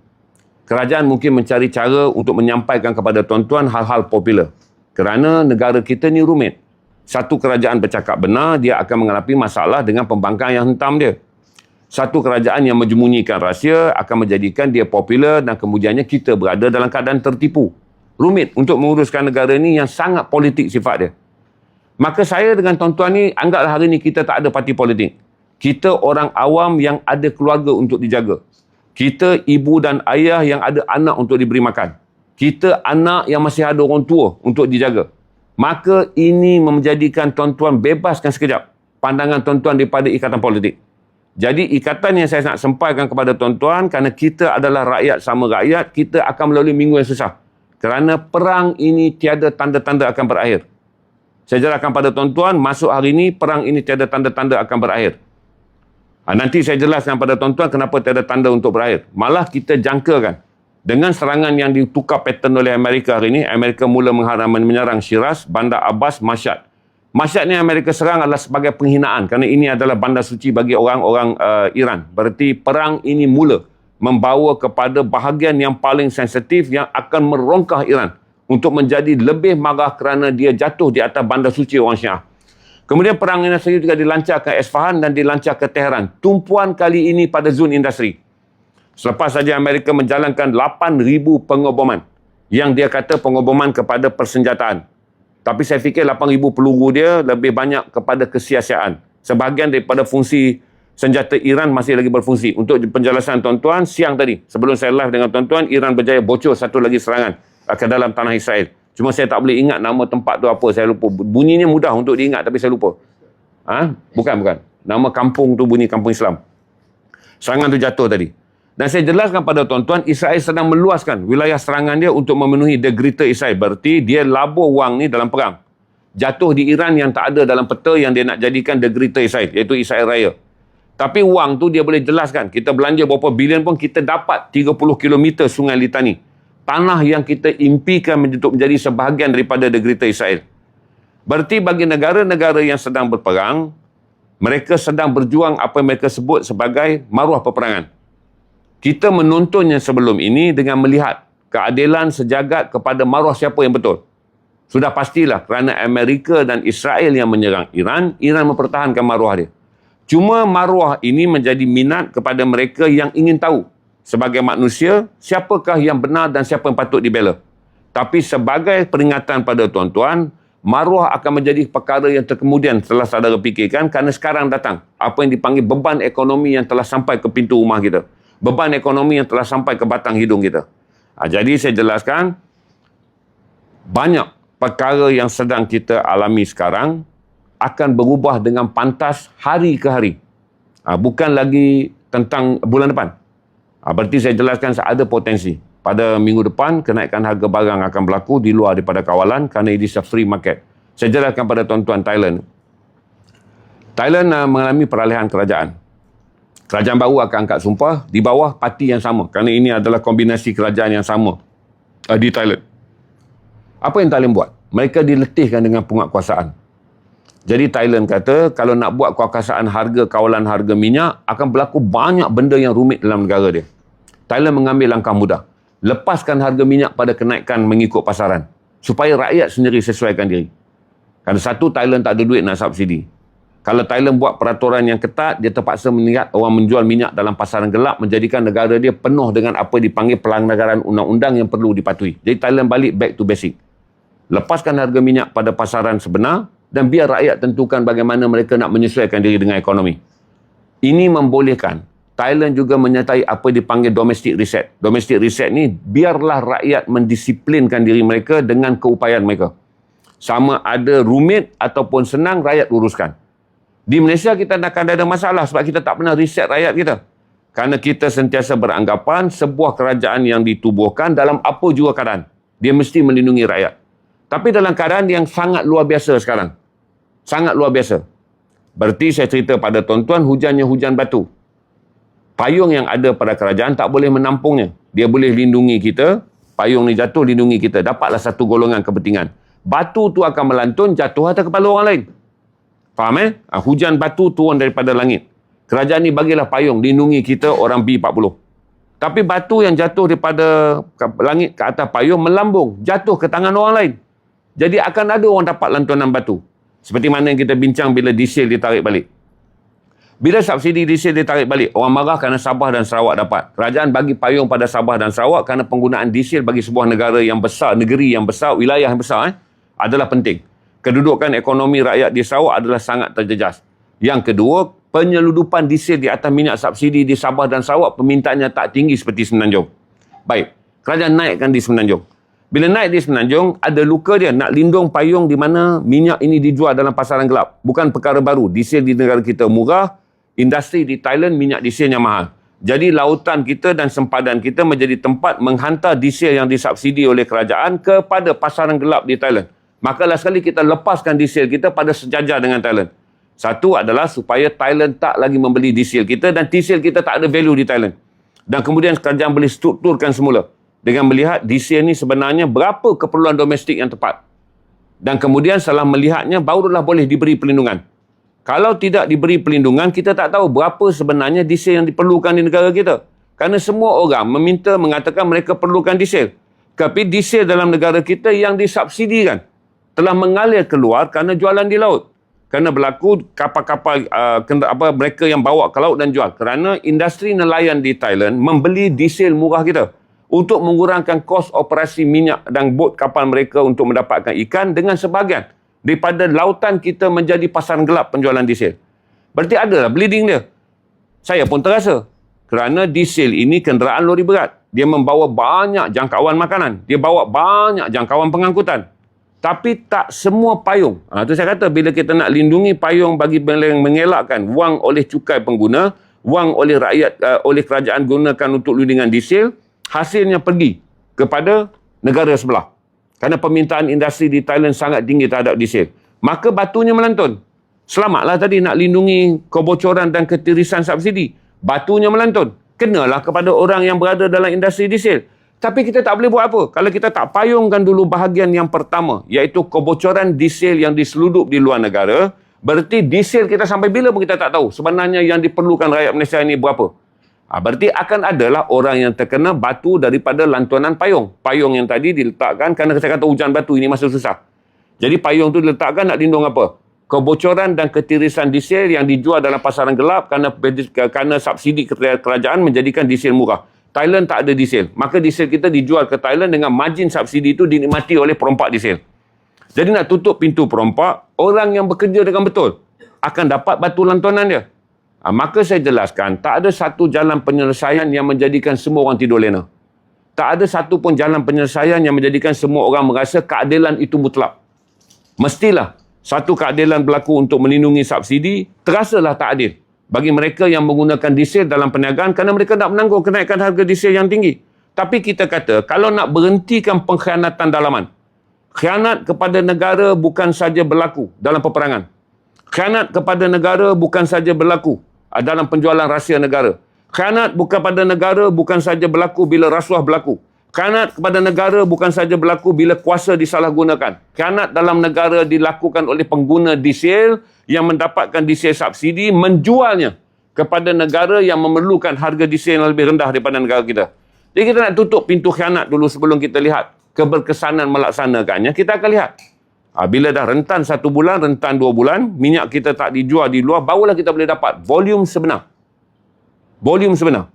Kerajaan mungkin mencari cara untuk menyampaikan kepada tuan-tuan hal-hal popular. Kerana negara kita ni rumit. Satu kerajaan bercakap benar, dia akan menghadapi masalah dengan pembangkang yang hentam dia. Satu kerajaan yang menyembunyikan rahsia akan menjadikan dia popular dan kemudiannya kita berada dalam keadaan tertipu. Rumit untuk menguruskan negara ni yang sangat politik sifat dia. Maka saya dengan tuan-tuan ni, anggaplah hari ni kita tak ada parti politik. Kita orang awam yang ada keluarga untuk dijaga. Kita ibu dan ayah yang ada anak untuk diberi makan. Kita anak yang masih ada orang tua untuk dijaga. Maka ini menjadikan tuan-tuan bebaskan sekejap pandangan tuan-tuan daripada ikatan politik. Jadi ikatan yang saya nak sampaikan kepada tuan-tuan, kerana kita adalah rakyat sama rakyat, kita akan melalui minggu yang susah. Kerana perang ini tiada tanda-tanda akan berakhir. Saya jelaskan pada tuan-tuan, masuk hari ini, perang ini tiada tanda-tanda akan berakhir. Nanti saya jelaskan pada tuan-tuan kenapa tiada tanda untuk berakhir. Malah kita jangkakan, dengan serangan yang ditukar pattern oleh Amerika hari ini, Amerika mula menyerang Shiraz, Bandar Abbas, Mashhad. Mashhad ni Amerika serang adalah sebagai penghinaan kerana ini adalah bandar suci bagi orang-orang Iran. Berarti perang ini mula membawa kepada bahagian yang paling sensitif yang akan merongkah Iran untuk menjadi lebih marah kerana dia jatuh di atas bandar suci orang Syiah. Kemudian perang ini sendiri juga dilancar ke Isfahan dan dilancar ke Tehran. Tumpuan kali ini pada zon industri. Selepas saja Amerika menjalankan 8,000 pengoboman yang dia kata pengoboman kepada persenjataan. Tapi saya fikir 8,000 peluru dia lebih banyak kepada kesia-siaan. Sebahagian daripada fungsi senjata Iran masih lagi berfungsi. Untuk penjelasan tuan-tuan, siang tadi, sebelum saya live dengan tuan-tuan, Iran berjaya bocor satu lagi serangan ke dalam tanah Israel. Cuma saya tak boleh ingat nama tempat tu apa, saya lupa. Bunyinya mudah untuk diingat tapi saya lupa. Bukan. Nama kampung tu bunyi kampung Islam. Serangan tu jatuh tadi. Dan saya jelaskan pada tuan-tuan, Israel sedang meluaskan wilayah serangan dia untuk memenuhi the Greater Israel. Berarti dia labur wang ni dalam perang. Jatuh di Iran yang tak ada dalam peta yang dia nak jadikan the Greater Israel, iaitu Israel Raya. Tapi wang tu dia boleh jelaskan. Kita belanja berapa bilion pun kita dapat 30 km sungai Litani. Tanah yang kita impikan untuk menjadi sebahagian daripada the Greater Israel. Berarti bagi negara-negara yang sedang berperang, mereka sedang berjuang apa yang mereka sebut sebagai maruah peperangan. Kita menontonnya sebelum ini dengan melihat keadilan sejagat kepada maruah siapa yang betul. Sudah pastilah kerana Amerika dan Israel yang menyerang Iran, Iran mempertahankan maruah dia. Cuma maruah ini menjadi minat kepada mereka yang ingin tahu sebagai manusia siapakah yang benar dan siapa yang patut dibela. Tapi sebagai peringatan pada tuan-tuan, maruah akan menjadi perkara yang terkemudian setelah saudara fikirkan kerana sekarang datang apa yang dipanggil beban ekonomi yang telah sampai ke pintu rumah kita. Beban ekonomi yang telah sampai ke batang hidung kita. Jadi saya jelaskan, banyak perkara yang sedang kita alami sekarang akan berubah dengan pantas hari ke hari. Bukan lagi tentang bulan depan. Berarti saya jelaskan ada potensi. Pada minggu depan, kenaikan harga barang akan berlaku di luar daripada kawalan kerana ini is a free market. Saya jelaskan pada tuan-tuan Thailand. Thailand mengalami peralihan kerajaan. Kerajaan baru akan angkat sumpah di bawah parti yang sama. Kerana ini adalah kombinasi kerajaan yang sama di Thailand. Apa yang Thailand buat? Mereka diletihkan dengan penguatkuasaan. Jadi Thailand kata, kalau nak buat kekuasaan harga, kawalan harga minyak, akan berlaku banyak benda yang rumit dalam negara dia. Thailand mengambil langkah mudah. Lepaskan harga minyak pada kenaikan mengikut pasaran. Supaya rakyat sendiri sesuaikan diri. Kerana satu, Thailand tak ada duit nak subsidi. Kalau Thailand buat peraturan yang ketat, dia terpaksa melihat orang menjual minyak dalam pasaran gelap, menjadikan negara dia penuh dengan apa dipanggil pelanggaran undang-undang yang perlu dipatuhi. Jadi Thailand balik back to basic. Lepaskan harga minyak pada pasaran sebenar dan biar rakyat tentukan bagaimana mereka nak menyesuaikan diri dengan ekonomi. Ini membolehkan Thailand juga menyertai apa dipanggil domestic reset. Domestic reset ni, biarlah rakyat mendisiplinkan diri mereka dengan keupayaan mereka. Sama ada rumit ataupun senang, rakyat uruskan. Di Malaysia kita akan ada masalah sebab kita tak pernah reset rakyat kita. Kerana kita sentiasa beranggapan sebuah kerajaan yang ditubuhkan dalam apa jua keadaan, dia mesti melindungi rakyat. Tapi dalam keadaan yang sangat luar biasa sekarang. Sangat luar biasa. Berarti saya cerita pada tuan-tuan, hujannya hujan batu. Payung yang ada pada kerajaan tak boleh menampungnya. Dia boleh lindungi kita, payung ni jatuh lindungi kita. Dapatlah satu golongan kepentingan. Batu tu akan melantun jatuh atas kepala orang lain. Faham hujan batu turun daripada langit. Kerajaan ni bagilah payung lindungi kita orang B40. Tapi batu yang jatuh daripada langit ke atas payung melambung, jatuh ke tangan orang lain. Jadi akan ada orang dapat lantunan batu. Seperti mana yang kita bincang bila diesel ditarik balik. Bila subsidi diesel ditarik balik, orang marah kerana Sabah dan Sarawak dapat. Kerajaan bagi payung pada Sabah dan Sarawak kerana penggunaan diesel bagi sebuah negara yang besar, negeri yang besar, wilayah yang besar adalah penting. Kedudukan ekonomi rakyat di Sarawak adalah sangat terjejas. Yang kedua, penyeludupan diesel di atas minyak subsidi di Sabah dan Sarawak permintaannya tak tinggi seperti Semenanjung. Baik, kerajaan naikkan di Semenanjung. Bila naik di Semenanjung, ada luka dia nak lindung payung di mana minyak ini dijual dalam pasaran gelap. Bukan perkara baru. Diesel di negara kita murah, industri di Thailand minyak dieselnya mahal. Jadi lautan kita dan sempadan kita menjadi tempat menghantar diesel yang disubsidi oleh kerajaan kepada pasaran gelap di Thailand. Maka last sekali kita lepaskan diesel kita pada sejajar dengan Thailand. Satu adalah supaya Thailand tak lagi membeli diesel kita dan diesel kita tak ada value di Thailand. Dan kemudian kerajaan boleh strukturkan semula dengan melihat diesel ni sebenarnya berapa keperluan domestik yang tepat. Dan kemudian setelah melihatnya, barulah boleh diberi perlindungan. Kalau tidak diberi perlindungan, kita tak tahu berapa sebenarnya diesel yang diperlukan di negara kita. Kerana semua orang mengatakan mereka perlukan diesel. Tapi diesel dalam negara kita yang disubsidikan telah mengalir keluar kerana jualan di laut. Kerana berlaku kapal-kapal mereka yang bawa ke laut dan jual. Kerana industri nelayan di Thailand membeli diesel murah kita untuk mengurangkan kos operasi minyak dan bot kapal mereka untuk mendapatkan ikan dengan sebahagian daripada lautan kita menjadi pasaran gelap penjualan diesel. Berarti adalah bleeding dia. Saya pun terasa. Kerana diesel ini kenderaan lori berat. Dia membawa banyak jangkauan makanan. Dia bawa banyak jangkauan pengangkutan. Tapi tak semua payung. Itu saya kata bila kita nak lindungi payung bagi mengelakkan wang oleh cukai pengguna, wang oleh rakyat, oleh kerajaan gunakan untuk lindungan diesel, hasilnya pergi kepada negara sebelah. Kerana permintaan industri di Thailand sangat tinggi terhadap diesel. Maka batunya melantun. Selamatlah tadi nak lindungi kebocoran dan ketirisan subsidi. Batunya melantun. Kenalah kepada orang yang berada dalam industri diesel. Tapi kita tak boleh buat apa kalau kita tak payungkan dulu bahagian yang pertama, iaitu kebocoran diesel yang diseludup di luar negara. Berarti diesel kita sampai bila pun kita tak tahu sebenarnya yang diperlukan rakyat Malaysia ini berapa. Berarti akan adalah orang yang terkena batu daripada lantunan payung. Payung yang tadi diletakkan, kerana saya kata hujan batu ini masih susah. Jadi payung tu diletakkan nak lindung apa? Kebocoran dan ketirisan diesel yang dijual dalam pasaran gelap kerana subsidi kerajaan menjadikan diesel murah. Thailand tak ada diesel. Maka diesel kita dijual ke Thailand dengan margin subsidi itu dinikmati oleh perompak diesel. Jadi nak tutup pintu perompak, orang yang bekerja dengan betul akan dapat batu lantunan dia. Maka saya jelaskan, tak ada satu jalan penyelesaian yang menjadikan semua orang tidur lena. Tak ada satu pun jalan penyelesaian yang menjadikan semua orang merasa keadilan itu mutlak. Mestilah satu keadilan berlaku untuk melindungi subsidi, terasalah tak adil bagi mereka yang menggunakan diesel dalam perniagaan kerana mereka nak menanggung kenaikan harga diesel yang tinggi. Tapi kita kata, kalau nak berhentikan pengkhianatan dalaman, khianat kepada negara bukan saja berlaku dalam peperangan. Khianat kepada negara bukan saja berlaku dalam penjualan rahsia negara. Khianat kepada negara bukan saja berlaku bila rasuah berlaku. Khianat kepada negara bukan saja berlaku bila kuasa disalahgunakan. Khianat dalam negara dilakukan oleh pengguna diesel yang mendapatkan diesel subsidi menjualnya kepada negara yang memerlukan harga diesel yang lebih rendah daripada negara kita. Jadi kita nak tutup pintu khianat dulu sebelum kita lihat keberkesanan melaksanakannya. Kita akan lihat. Bila dah rentan 1 bulan, rentan 2 bulan, minyak kita tak dijual di luar, barulah kita boleh dapat volume sebenar. Volume sebenar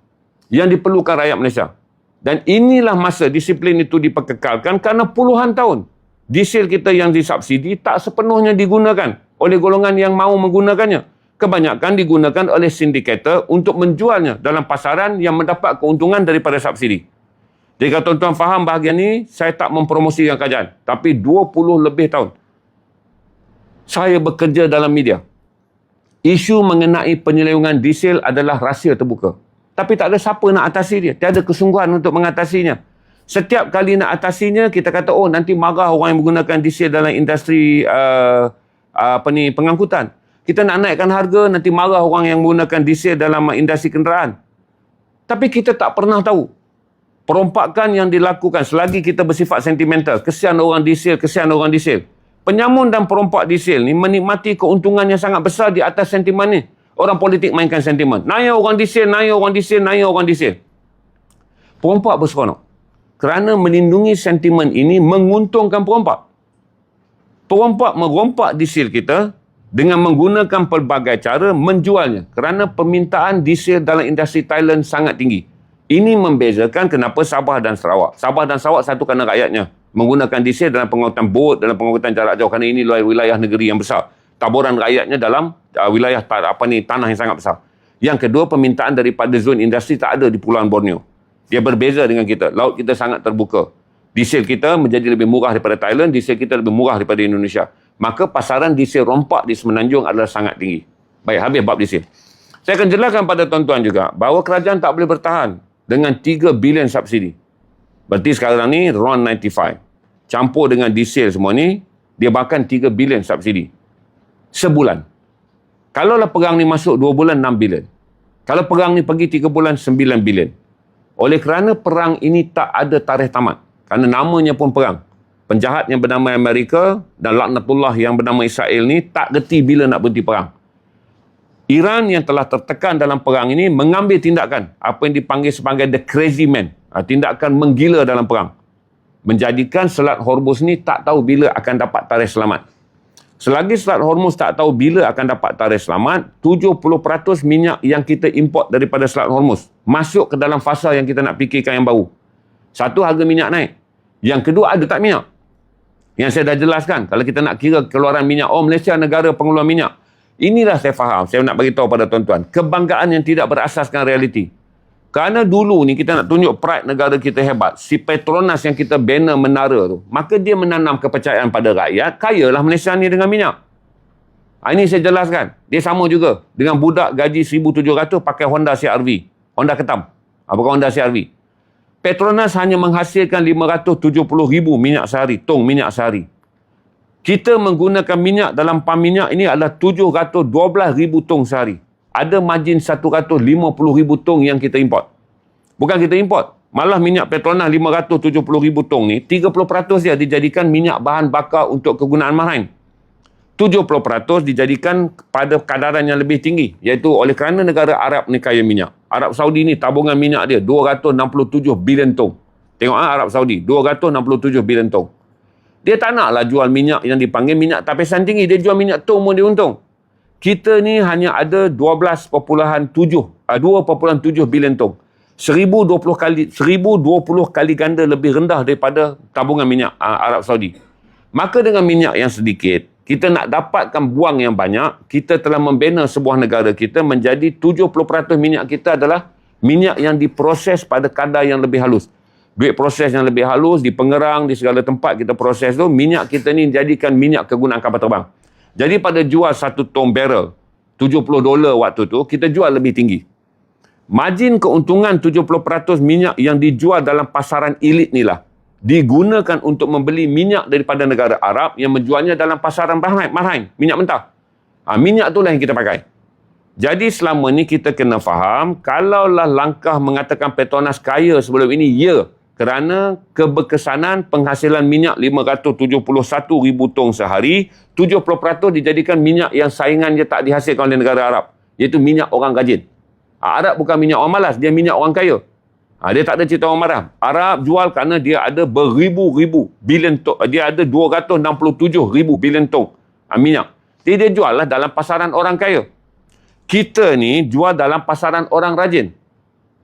yang diperlukan rakyat Malaysia. Dan inilah masa disiplin itu diperkekalkan kerana puluhan tahun diesel kita yang disubsidi tak sepenuhnya digunakan oleh golongan yang mahu menggunakannya. Kebanyakan digunakan oleh sindikator untuk menjualnya dalam pasaran yang mendapat keuntungan daripada subsidi. Jadi kalau tuan-tuan faham bahagian ini, saya tak mempromosikan kerajaan. Tapi 20 lebih tahun saya bekerja dalam media. Isu mengenai penyelewengan diesel adalah rahsia terbuka. Tapi tak ada siapa nak atasi dia. Tiada kesungguhan untuk mengatasinya. Setiap kali nak atasinya, kita kata, oh nanti marah orang yang menggunakan diesel dalam industri pengangkutan. Kita nak naikkan harga, nanti marah orang yang menggunakan diesel dalam industri kenderaan. Tapi kita tak pernah tahu perompakan yang dilakukan selagi kita bersifat sentimental. Kesian orang diesel, kesian orang diesel. Penyamun dan perompak diesel ni menikmati keuntungan yang sangat besar di atas sentimen ni. Orang politik mainkan sentimen. Naik orang diesel, naik orang diesel, naik orang diesel. Perompak berseronok. Kerana melindungi sentimen ini menguntungkan perompak. Perompak merompak diesel kita dengan menggunakan pelbagai cara menjualnya kerana permintaan diesel dalam industri Thailand sangat tinggi. Ini membezakan kenapa Sabah dan Sarawak. Sabah dan Sarawak satu kerana rakyatnya menggunakan diesel dalam pengangkutan bot, dalam pengangkutan jarak jauh kerana ini wilayah negeri yang besar. Taburan rakyatnya dalam wilayah tanah yang sangat besar. Yang kedua, permintaan daripada zon industri tak ada di Pulau Borneo. Dia berbeza dengan kita. Laut kita sangat terbuka. Diesel kita menjadi lebih murah daripada Thailand, diesel kita lebih murah daripada Indonesia. Maka pasaran diesel rompak di Semenanjung adalah sangat tinggi. Baik, habis bab diesel. Saya akan jelaskan pada tuan-tuan juga bahawa kerajaan tak boleh bertahan dengan 3 bilion subsidi. Berarti sekarang ni RON 95. Campur dengan diesel semua ni, dia makan 3 bilion subsidi. Sebulan. Kalaulah perang ni masuk 2 bulan, 6 bilion. Kalau perang ni pergi 3 bulan, 9 bilion. Oleh kerana perang ini tak ada tarikh tamat. Kerana namanya pun perang. Penjahat yang bernama Amerika dan laknatullah yang bernama Israel ni tak reti bila nak berhenti perang. Iran yang telah tertekan dalam perang ini mengambil tindakan. Apa yang dipanggil sebagai the crazy man. Tindakan menggila dalam perang. Menjadikan Selat Hormuz ni tak tahu bila akan dapat tarikh selamat. Selagi Selat Hormuz tak tahu bila akan dapat tarikh selamat, 70% minyak yang kita import daripada Selat Hormuz masuk ke dalam fasa yang kita nak fikirkan yang baru. Satu, harga minyak naik. Yang kedua, ada tak minyak? Yang saya dah jelaskan, kalau kita nak kira keluaran minyak, Malaysia negara pengeluar minyak. Inilah saya faham, saya nak bagi tahu pada tuan-tuan. Kebanggaan yang tidak berasaskan realiti. Kerana dulu ni kita nak tunjuk pride negara kita hebat. Si Petronas yang kita bina menara tu. Maka dia menanam kepercayaan pada rakyat. Kayalah Malaysia ni dengan minyak. Ini saya jelaskan. Dia sama juga. Dengan budak gaji 1,700 pakai Honda CR-V. Honda Ketam. Bukan Honda CR-V. Petronas hanya menghasilkan 570,000 minyak sehari. Tong minyak sehari. Kita menggunakan minyak dalam pam minyak ini adalah 712,000 tong sehari. Ada margin 150,000 tong yang kita import. Bukan kita import. Malah minyak Petronas 570,000 tong ni, 30% dia dijadikan minyak bahan bakar untuk kegunaan marine. 70% dijadikan pada kadaran yang lebih tinggi. Iaitu oleh kerana negara Arab ni kaya minyak. Arab Saudi ni tabungan minyak dia 267 bilion tong. Tengok Arab Saudi, 267 bilion tong. Dia tak naklah jual minyak yang dipanggil minyak tapisan tinggi. Dia jual minyak tong pun dia untung. Kita ni hanya ada 2,7 bilion tong. 1020 kali ganda lebih rendah daripada tabungan minyak Arab Saudi. Maka dengan minyak yang sedikit, kita nak dapatkan buang yang banyak, kita telah membina sebuah negara kita menjadi 70% minyak kita adalah minyak yang diproses pada kadar yang lebih halus. Duit proses yang lebih halus, di pengerang, di segala tempat kita proses tu, minyak kita ni jadikan minyak kegunaan kapal terbang. Jadi pada jual 1 tong barrel, $70 waktu tu, kita jual lebih tinggi. Margin keuntungan 70% minyak yang dijual dalam pasaran elit ni lah, digunakan untuk membeli minyak daripada negara Arab yang menjualnya dalam pasaran marhain, minyak mentah. Minyak tu lah yang kita pakai. Jadi selama ni kita kena faham, kalaulah langkah mengatakan Petronas kaya sebelum ini, ya, kerana keberkesanan penghasilan minyak 571,000 tong sehari, 70% dijadikan minyak yang saingan dia tak dihasilkan oleh negara Arab. Iaitu minyak orang rajin. Arab bukan minyak orang malas, dia minyak orang kaya. Dia tak ada cerita orang marah. Arab jual kerana dia ada beribu-ribu bilion tong. Dia ada 267,000 bilion tong minyak. Jadi dia jual lah dalam pasaran orang kaya. Kita ni jual dalam pasaran orang rajin.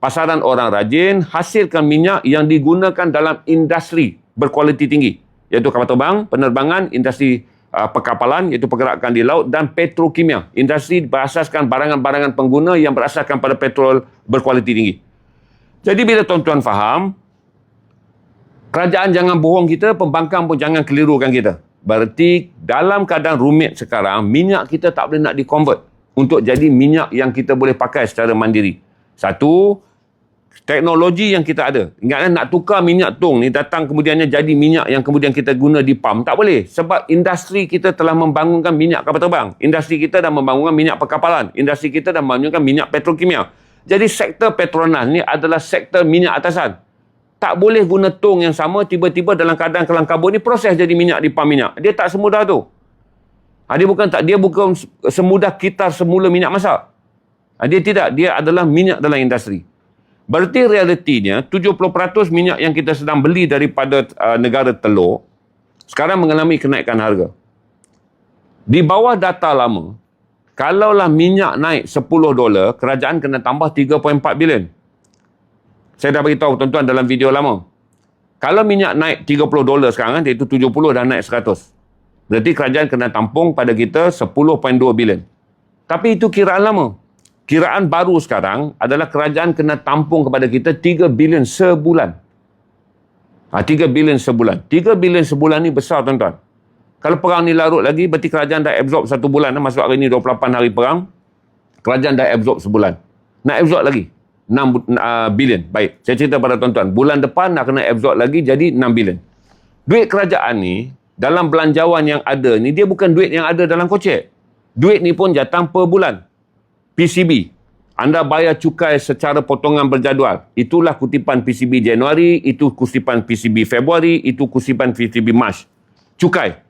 Pasaran orang rajin hasilkan minyak yang digunakan dalam industri berkualiti tinggi. Iaitu kapal terbang, penerbangan, industri perkapalan, iaitu pergerakan di laut, dan petrokimia. Industri berasaskan barangan-barangan pengguna yang berasaskan pada petrol berkualiti tinggi. Jadi bila tuan-tuan faham, kerajaan jangan bohong kita, pembangkang pun jangan kelirukan kita. Berarti dalam keadaan rumit sekarang, minyak kita tak boleh nak di-convert untuk jadi minyak yang kita boleh pakai secara mandiri. Satu, teknologi yang kita ada. Ingatlah nak tukar minyak tong ni datang kemudiannya jadi minyak yang kemudian kita guna di pam. Tak boleh. Sebab industri kita telah membangunkan minyak kapal terbang. Industri kita dah membangunkan minyak perkapalan. Industri kita dah membangunkan minyak petrokimia. Jadi sektor Petronas ni adalah sektor minyak atasan. Tak boleh guna tong yang sama tiba-tiba dalam keadaan kelang kabut ni proses jadi minyak di pam minyak. Dia tak semudah tu. Dia bukan semudah kita semula minyak masak. Dia tidak. Dia adalah minyak dalam industri. Berarti realitinya 70% minyak yang kita sedang beli daripada negara telur sekarang mengalami kenaikan harga. Di bawah data lama, kalaulah minyak naik $10, kerajaan kena tambah 3.4 bilion. Saya dah beritahu tuan-tuan dalam video lama. Kalau minyak naik $30 sekarang, iaitu 70 dah naik 100. Berarti kerajaan kena tampung pada kita 10.2 bilion. Tapi itu kiraan lama. Kiraan baru sekarang adalah kerajaan kena tampung kepada kita 3 bilion sebulan. 3 bilion sebulan. 3 bilion sebulan ni besar tuan-tuan. Kalau perang ni larut lagi, berarti kerajaan dah absorb 1 bulan. Masuk hari ni 28 hari perang. Kerajaan dah absorb sebulan. Nak absorb lagi 6 bilion. Baik, saya cerita pada tuan-tuan. Bulan depan nak kena absorb lagi jadi 6 bilion. Duit kerajaan ni, dalam belanjawan yang ada ni, dia bukan duit yang ada dalam kocek. Duit ni pun datang per bulan. PCB. Anda bayar cukai secara potongan berjadual. Itulah kutipan PCB Januari, itu kutipan PCB Februari, itu kutipan PCB Mac. Cukai.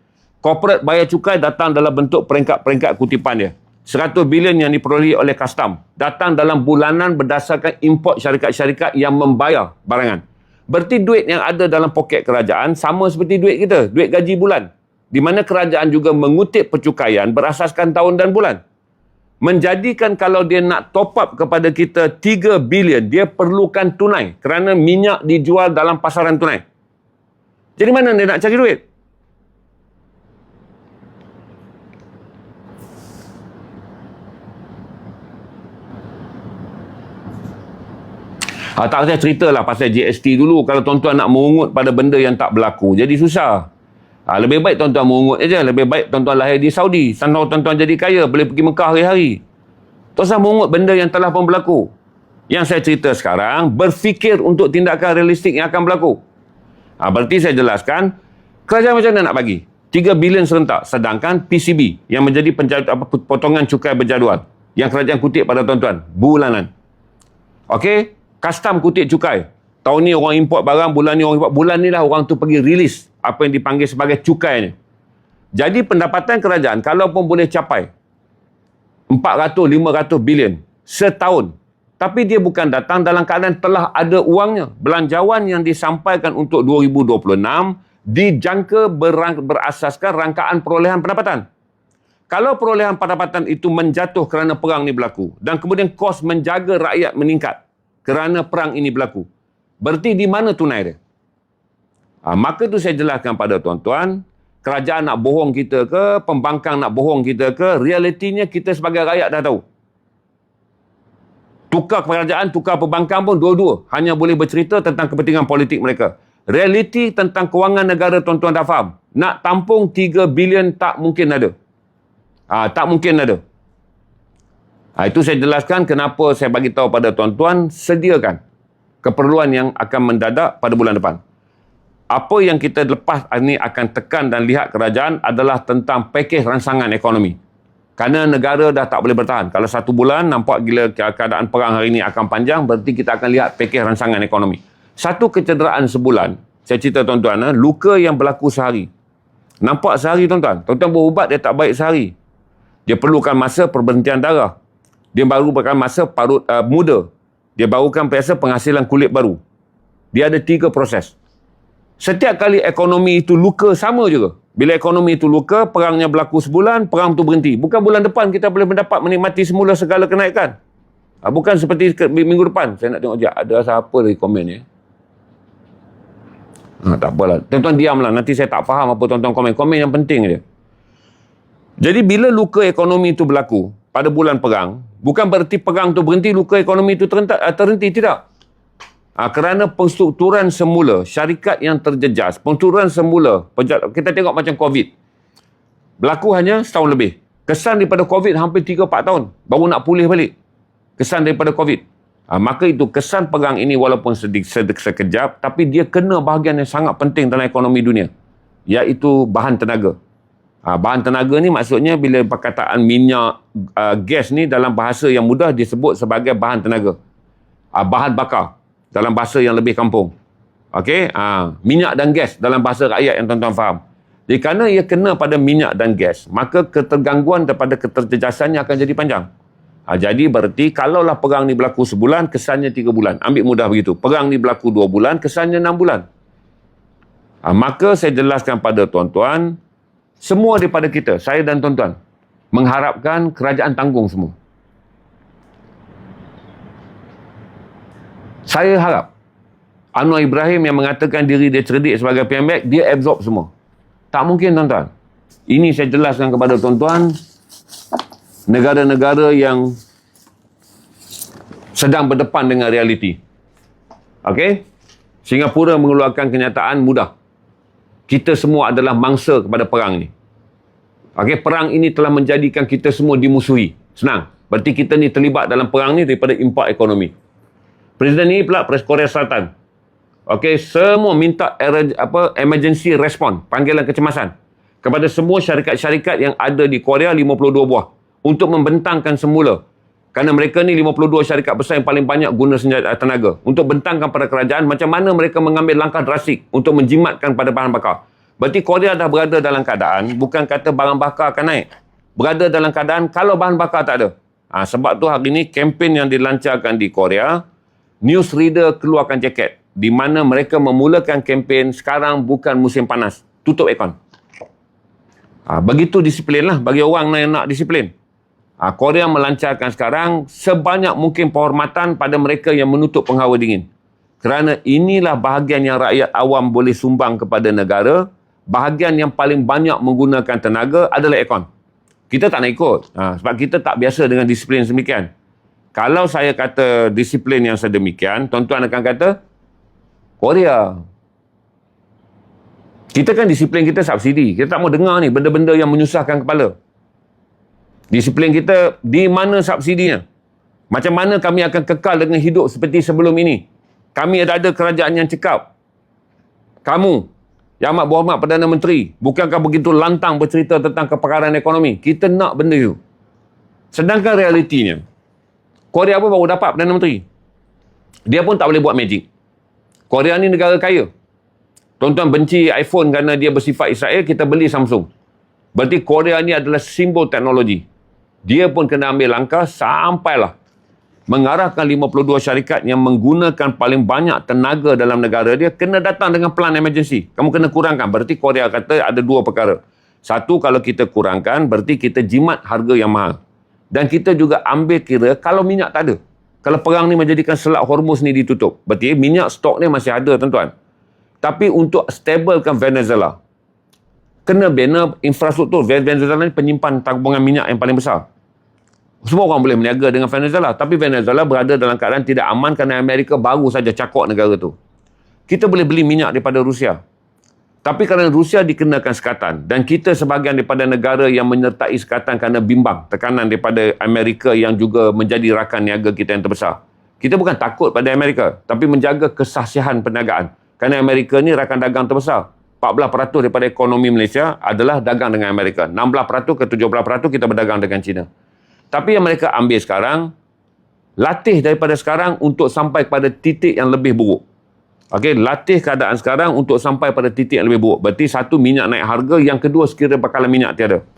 Corporate bayar cukai datang dalam bentuk peringkat-peringkat kutipan dia. 100 bilion yang diperolehi oleh custom datang dalam bulanan berdasarkan import syarikat-syarikat yang membayar barangan. Berarti duit yang ada dalam poket kerajaan sama seperti duit kita, duit gaji bulan. Di mana kerajaan juga mengutip percukaian berasaskan tahun dan bulan. Menjadikan kalau dia nak top up kepada kita 3 bilion, dia perlukan tunai kerana minyak dijual dalam pasaran tunai. Jadi mana dia nak cari duit? Tak, saya ceritalah pasal GST dulu. Kalau tuan-tuan nak mengungut pada benda yang tak berlaku, jadi susah. Lebih baik tuan-tuan mengungut saja. Lebih baik tuan-tuan lahir di Saudi. Sampai tuan-tuan jadi kaya, boleh pergi Mekah hari-hari. Tuan-tuan mengungut benda yang telah pun berlaku. Yang saya cerita sekarang, berfikir untuk tindakan realistik yang akan berlaku. Berarti saya jelaskan, kerajaan macam mana nak bagi? 3 bilion serentak. Sedangkan PCB, yang menjadi potongan cukai berjadual, yang kerajaan kutip pada tuan-tuan, bulanan. Okey? Custom kutip cukai. Tahun ni orang import barang, bulan ni orang import. Bulan ni lah orang tu pergi rilis apa yang dipanggil sebagai cukai ni. Jadi pendapatan kerajaan, kalaupun boleh capai 400-500 bilion setahun. Tapi dia bukan datang dalam keadaan telah ada uangnya. Belanjawan yang disampaikan untuk 2026 dijangka berasaskan rangkaan perolehan pendapatan. Kalau perolehan pendapatan itu menjatuh kerana perang ni berlaku dan kemudian kos menjaga rakyat meningkat kerana perang ini berlaku, berarti di mana tunai dia? Maka tu saya jelaskan pada tuan-tuan, kerajaan nak bohong kita ke, pembangkang nak bohong kita ke, realitinya kita sebagai rakyat dah tahu. Tukar kerajaan, tukar pembangkang pun dua-dua hanya boleh bercerita tentang kepentingan politik mereka. Realiti tentang kewangan negara tuan-tuan dah faham. Nak tampung 3 bilion tak mungkin ada. Tak mungkin ada. Itu saya jelaskan kenapa saya bagi tahu pada tuan-tuan, sediakan keperluan yang akan mendadak pada bulan depan. Apa yang kita lepas ini akan tekan dan lihat kerajaan adalah tentang pakej rangsangan ekonomi. Kerana negara dah tak boleh bertahan. Kalau 1 bulan nampak gila keadaan perang hari ini akan panjang, berarti kita akan lihat pakej rangsangan ekonomi. Satu kecederaan sebulan, saya cerita tuan-tuan, luka yang berlaku sehari. Nampak sehari tuan-tuan. Tuan-tuan berubat dia tak baik sehari. Dia perlukan masa perberhentian darah. Dia barukan masa parut muda. Dia barukan biasa penghasilan kulit baru. Dia ada 3 proses. Setiap kali ekonomi itu luka sama juga. Bila ekonomi itu luka, perangnya berlaku sebulan, perang itu berhenti. Bukan bulan depan kita boleh mendapat menikmati semula segala kenaikan. Bukan seperti minggu depan. Saya nak tengok je, ada siapa lagi komen ni. Tak apalah. Tuan-tuan diamlah. Nanti saya tak faham apa tuan-tuan komen. Komen yang penting je. Jadi bila luka ekonomi itu berlaku pada bulan perang, bukan berarti perang itu berhenti, luka ekonomi itu terhenti, tidak. Kerana penstrukturan semula, syarikat yang terjejas, penstrukturan semula, kita tengok macam COVID. Berlaku hanya setahun lebih. Kesan daripada COVID hampir 3-4 tahun, baru nak pulih balik. Kesan daripada COVID. Maka itu kesan perang ini walaupun sekejap, tapi dia kena bahagian yang sangat penting dalam ekonomi dunia, iaitu bahan tenaga. Bahan tenaga ni maksudnya bila perkataan minyak, gas ni dalam bahasa yang mudah disebut sebagai bahan tenaga. Bahan bakar dalam bahasa yang lebih kampung. Okey, minyak dan gas dalam bahasa rakyat yang tuan-tuan faham. Jadi kerana ia kena pada minyak dan gas, maka ketergangguan daripada keterjejasannya akan jadi panjang. Jadi berarti kalaulah perang ni berlaku sebulan, kesannya 3 bulan. Ambil mudah begitu. Perang ni berlaku 2 bulan, kesannya 6 bulan. Maka saya jelaskan pada tuan-tuan, Semua daripada kita, saya dan tuan-tuan, mengharapkan kerajaan tanggung semua. Saya harap Anwar Ibrahim yang mengatakan diri dia cerdik sebagai PMX, dia absorb semua. Tak mungkin, tuan-tuan. Ini saya jelaskan kepada tuan-tuan, negara-negara yang sedang berdepan dengan realiti. Okey? Singapura mengeluarkan kenyataan mudah. Kita semua adalah mangsa kepada perang ni. Okey, perang ini telah menjadikan kita semua dimusuhi. Senang. Berarti kita ni terlibat dalam perang ni daripada impak ekonomi. Presiden ni pula Presiden Korea Selatan. Okey, semua minta emergency response, panggilan kecemasan kepada semua syarikat-syarikat yang ada di Korea, 52 buah, untuk membentangkan semula. Kerana mereka ni 52 syarikat besar yang paling banyak guna senjata tenaga, untuk bentangkan pada kerajaan macam mana mereka mengambil langkah drastik untuk menjimatkan pada bahan bakar. Berarti Korea dah berada dalam keadaan, bukan kata barang bakar akan naik, berada dalam keadaan kalau bahan bakar tak ada. Sebab tu hari ni kempen yang dilancarkan di Korea, newsreader keluarkan jaket, di mana mereka memulakan kempen sekarang bukan musim panas, tutup aircon. Begitu disiplin lah bagi orang yang nak disiplin. Korea melancarkan sekarang sebanyak mungkin penghormatan pada mereka yang menutup penghawa dingin. Kerana inilah bahagian yang rakyat awam boleh sumbang kepada negara. Bahagian yang paling banyak menggunakan tenaga adalah aircon. Kita tak nak ikut. Sebab kita tak biasa dengan disiplin sedemikian. Kalau saya kata disiplin yang sedemikian, tuan-tuan akan kata, Korea. Kita kan disiplin kita subsidi. Kita tak mau dengar ni benda-benda yang menyusahkan kepala. Disiplin kita, di mana subsidinya? Macam mana kami akan kekal dengan hidup seperti sebelum ini? Kami ada kerajaan yang cekap. Kamu, Yang Amat Berhormat Perdana Menteri, bukankah begitu lantang bercerita tentang kepakaran ekonomi? Kita nak benda itu. Sedangkan realitinya, Korea pun baru dapat Perdana Menteri. Dia pun tak boleh buat magic. Korea ni negara kaya. Tuan-tuan benci iPhone kerana dia bersifat Israel, kita beli Samsung. Berarti Korea ni adalah simbol teknologi. Dia pun kena ambil langkah sampailah mengarahkan 52 syarikat yang menggunakan paling banyak tenaga dalam negara dia kena datang dengan plan emergency. Kamu kena kurangkan. Berarti Korea kata ada dua perkara. Satu, kalau kita kurangkan, berarti kita jimat harga yang mahal. Dan kita juga ambil kira kalau minyak tak ada. Kalau perang ni menjadikan Selat Hormuz ni ditutup, berarti minyak stok ni masih ada, tuan-tuan. Tapi untuk stablekan Venezuela, kena bina infrastruktur. Venezuela ni penyimpan tabungan minyak yang paling besar. Semua orang boleh berniaga dengan Venezuela. Tapi Venezuela berada dalam keadaan tidak aman kerana Amerika baru saja cakok negara tu. Kita boleh beli minyak daripada Rusia. Tapi kerana Rusia dikenakan sekatan dan kita sebahagian daripada negara yang menyertai sekatan kerana bimbang tekanan daripada Amerika yang juga menjadi rakan niaga kita yang terbesar. Kita bukan takut pada Amerika, tapi menjaga kesahsiahan perniagaan. Kerana Amerika ni rakan dagang terbesar. 14% daripada ekonomi Malaysia adalah dagang dengan Amerika. 16% ke 17% kita berdagang dengan China. Tapi yang mereka ambil sekarang, latih daripada sekarang untuk sampai pada titik yang lebih buruk. Okey, latih keadaan sekarang untuk sampai pada titik yang lebih buruk. Berarti satu, minyak naik harga. Yang kedua, sekiranya bakalan minyak tiada.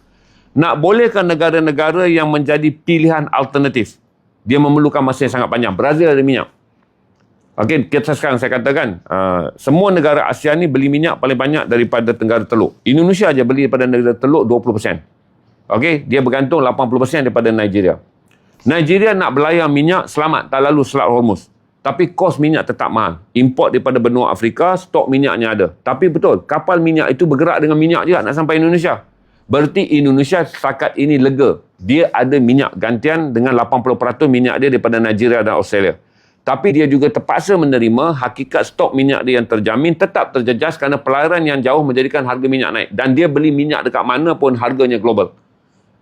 Nak bolehkan negara-negara yang menjadi pilihan alternatif. Dia memerlukan masa yang sangat panjang. Brazil ada minyak. Okey, kita sekarang saya katakan, semua negara ASEAN ni beli minyak paling banyak daripada Tenggara Teluk. Indonesia aja beli daripada Tenggara Teluk 20%. Okey, dia bergantung 80% daripada Nigeria. Nigeria nak belayar minyak selamat tak lalu Selat Hormuz. Tapi kos minyak tetap mahal. Import daripada benua Afrika, stok minyaknya ada. Tapi betul, kapal minyak itu bergerak dengan minyak juga nak sampai Indonesia. Berarti Indonesia setakat ini lega. Dia ada minyak gantian dengan 80% minyak dia daripada Nigeria dan Australia. Tapi dia juga terpaksa menerima hakikat stok minyak dia yang terjamin tetap terjejas kerana pelayaran yang jauh menjadikan harga minyak naik. Dan dia beli minyak dekat mana pun harganya global.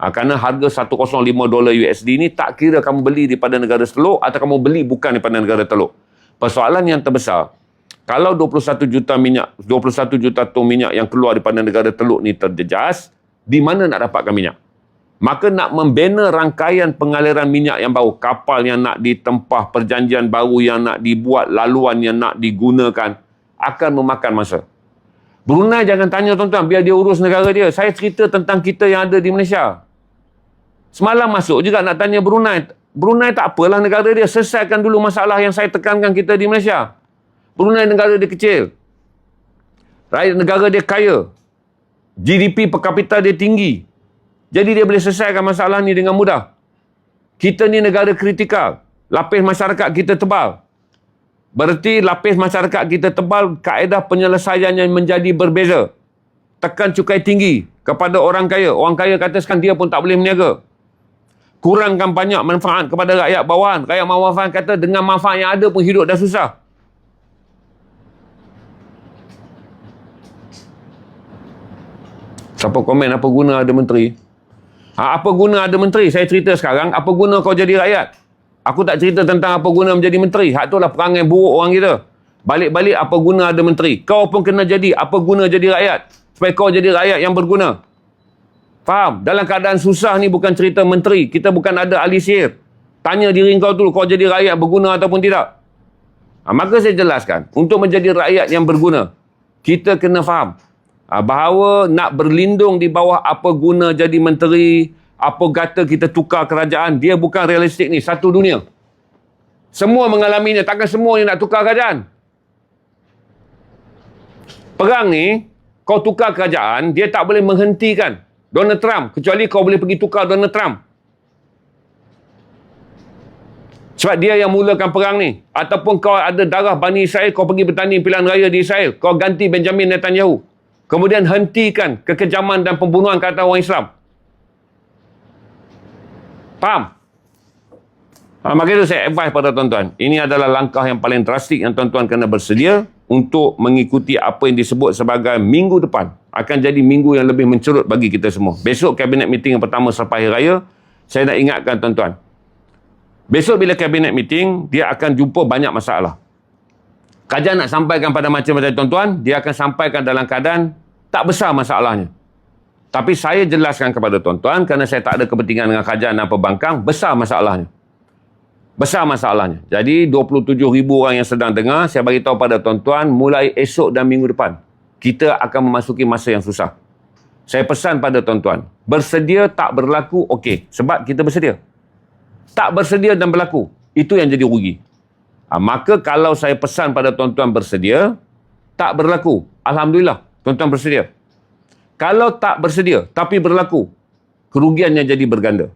Kerana harga $105 USD ni tak kira kamu beli daripada negara teluk atau kamu beli bukan daripada negara teluk. Persoalan yang terbesar, kalau 21 juta tong minyak yang keluar daripada negara teluk ni terjejas, di mana nak dapatkan minyak? Maka nak membina rangkaian pengaliran minyak yang baru, kapal yang nak ditempah, perjanjian baru yang nak dibuat, laluan yang nak digunakan, akan memakan masa. Brunei jangan tanya tuan-tuan, biar dia urus negara dia. Saya cerita tentang kita yang ada di Malaysia. Semalam masuk juga nak tanya Brunei. Brunei tak apalah negara dia. Selesaikan dulu masalah yang saya tekankan kita di Malaysia. Brunei negara dia kecil. Rakyat negara dia kaya. GDP per kapita dia tinggi. Jadi dia boleh selesaikan masalah ni dengan mudah. Kita ni negara kritikal. Lapis masyarakat kita tebal. Berarti lapis masyarakat kita tebal, kaedah penyelesaiannya menjadi berbeza. Tekan cukai tinggi kepada orang kaya. Orang kaya kata sekarang dia pun tak boleh meniaga. Kurangkan banyak manfaat kepada rakyat bawahan. Rakyat bawahan kata dengan manfaat yang ada pun hidup dah susah. Siapa komen apa guna ada menteri? Apa guna ada menteri? Saya cerita sekarang, apa guna kau jadi rakyat? Aku tak cerita tentang apa guna menjadi menteri. Hak itulah perangai buruk orang kita. Balik-balik apa guna ada menteri. Kau pun kena jadi apa guna jadi rakyat. Supaya kau jadi rakyat yang berguna. Faham? Dalam keadaan susah ni bukan cerita menteri. Kita bukan ada ahli sihir. Tanya diri kau dulu, kau jadi rakyat berguna ataupun tidak. Maka saya jelaskan, untuk menjadi rakyat yang berguna, kita kena faham bahawa nak berlindung di bawah apa guna jadi menteri, apa kata kita tukar kerajaan, dia bukan realistik ni, satu dunia. Semua mengalaminya, takkan semua ni nak tukar kerajaan. Perang ni, kau tukar kerajaan, dia tak boleh menghentikan Donald Trump, kecuali kau boleh pergi tukar Donald Trump. Sebab dia yang mulakan perang ni. Ataupun kau ada darah Bani Israel, kau pergi bertanding pilihan raya di Israel, kau ganti Benjamin Netanyahu. Kemudian hentikan kekejaman dan pembunuhan ke atas orang Islam. Faham? Maka itu saya advise pada tuan-tuan. Ini adalah langkah yang paling drastik yang tuan-tuan kena bersedia untuk mengikuti apa yang disebut sebagai minggu depan. Akan jadi minggu yang lebih mencerut bagi kita semua. Besok kabinet meeting yang pertama selepas Hari Raya, saya nak ingatkan tuan-tuan. Besok bila kabinet meeting, dia akan jumpa banyak masalah. Kajian nak sampaikan pada macam-macam tuan-tuan, dia akan sampaikan dalam keadaan tak besar masalahnya. Tapi saya jelaskan kepada tuan-tuan, kerana saya tak ada kepentingan dengan kajian dan pembangkang, besar masalahnya. Besar masalahnya. Jadi 27,000 orang yang sedang dengar, saya bagi tahu pada tuan-tuan, mulai esok dan minggu depan, kita akan memasuki masa yang susah. Saya pesan pada tuan-tuan, bersedia tak berlaku, okey. Sebab kita bersedia. Tak bersedia dan berlaku, itu yang jadi rugi. Maka kalau saya pesan pada tuan-tuan bersedia, tak berlaku, alhamdulillah, tuan-tuan bersedia. Kalau tak bersedia, tapi berlaku, kerugiannya jadi berganda.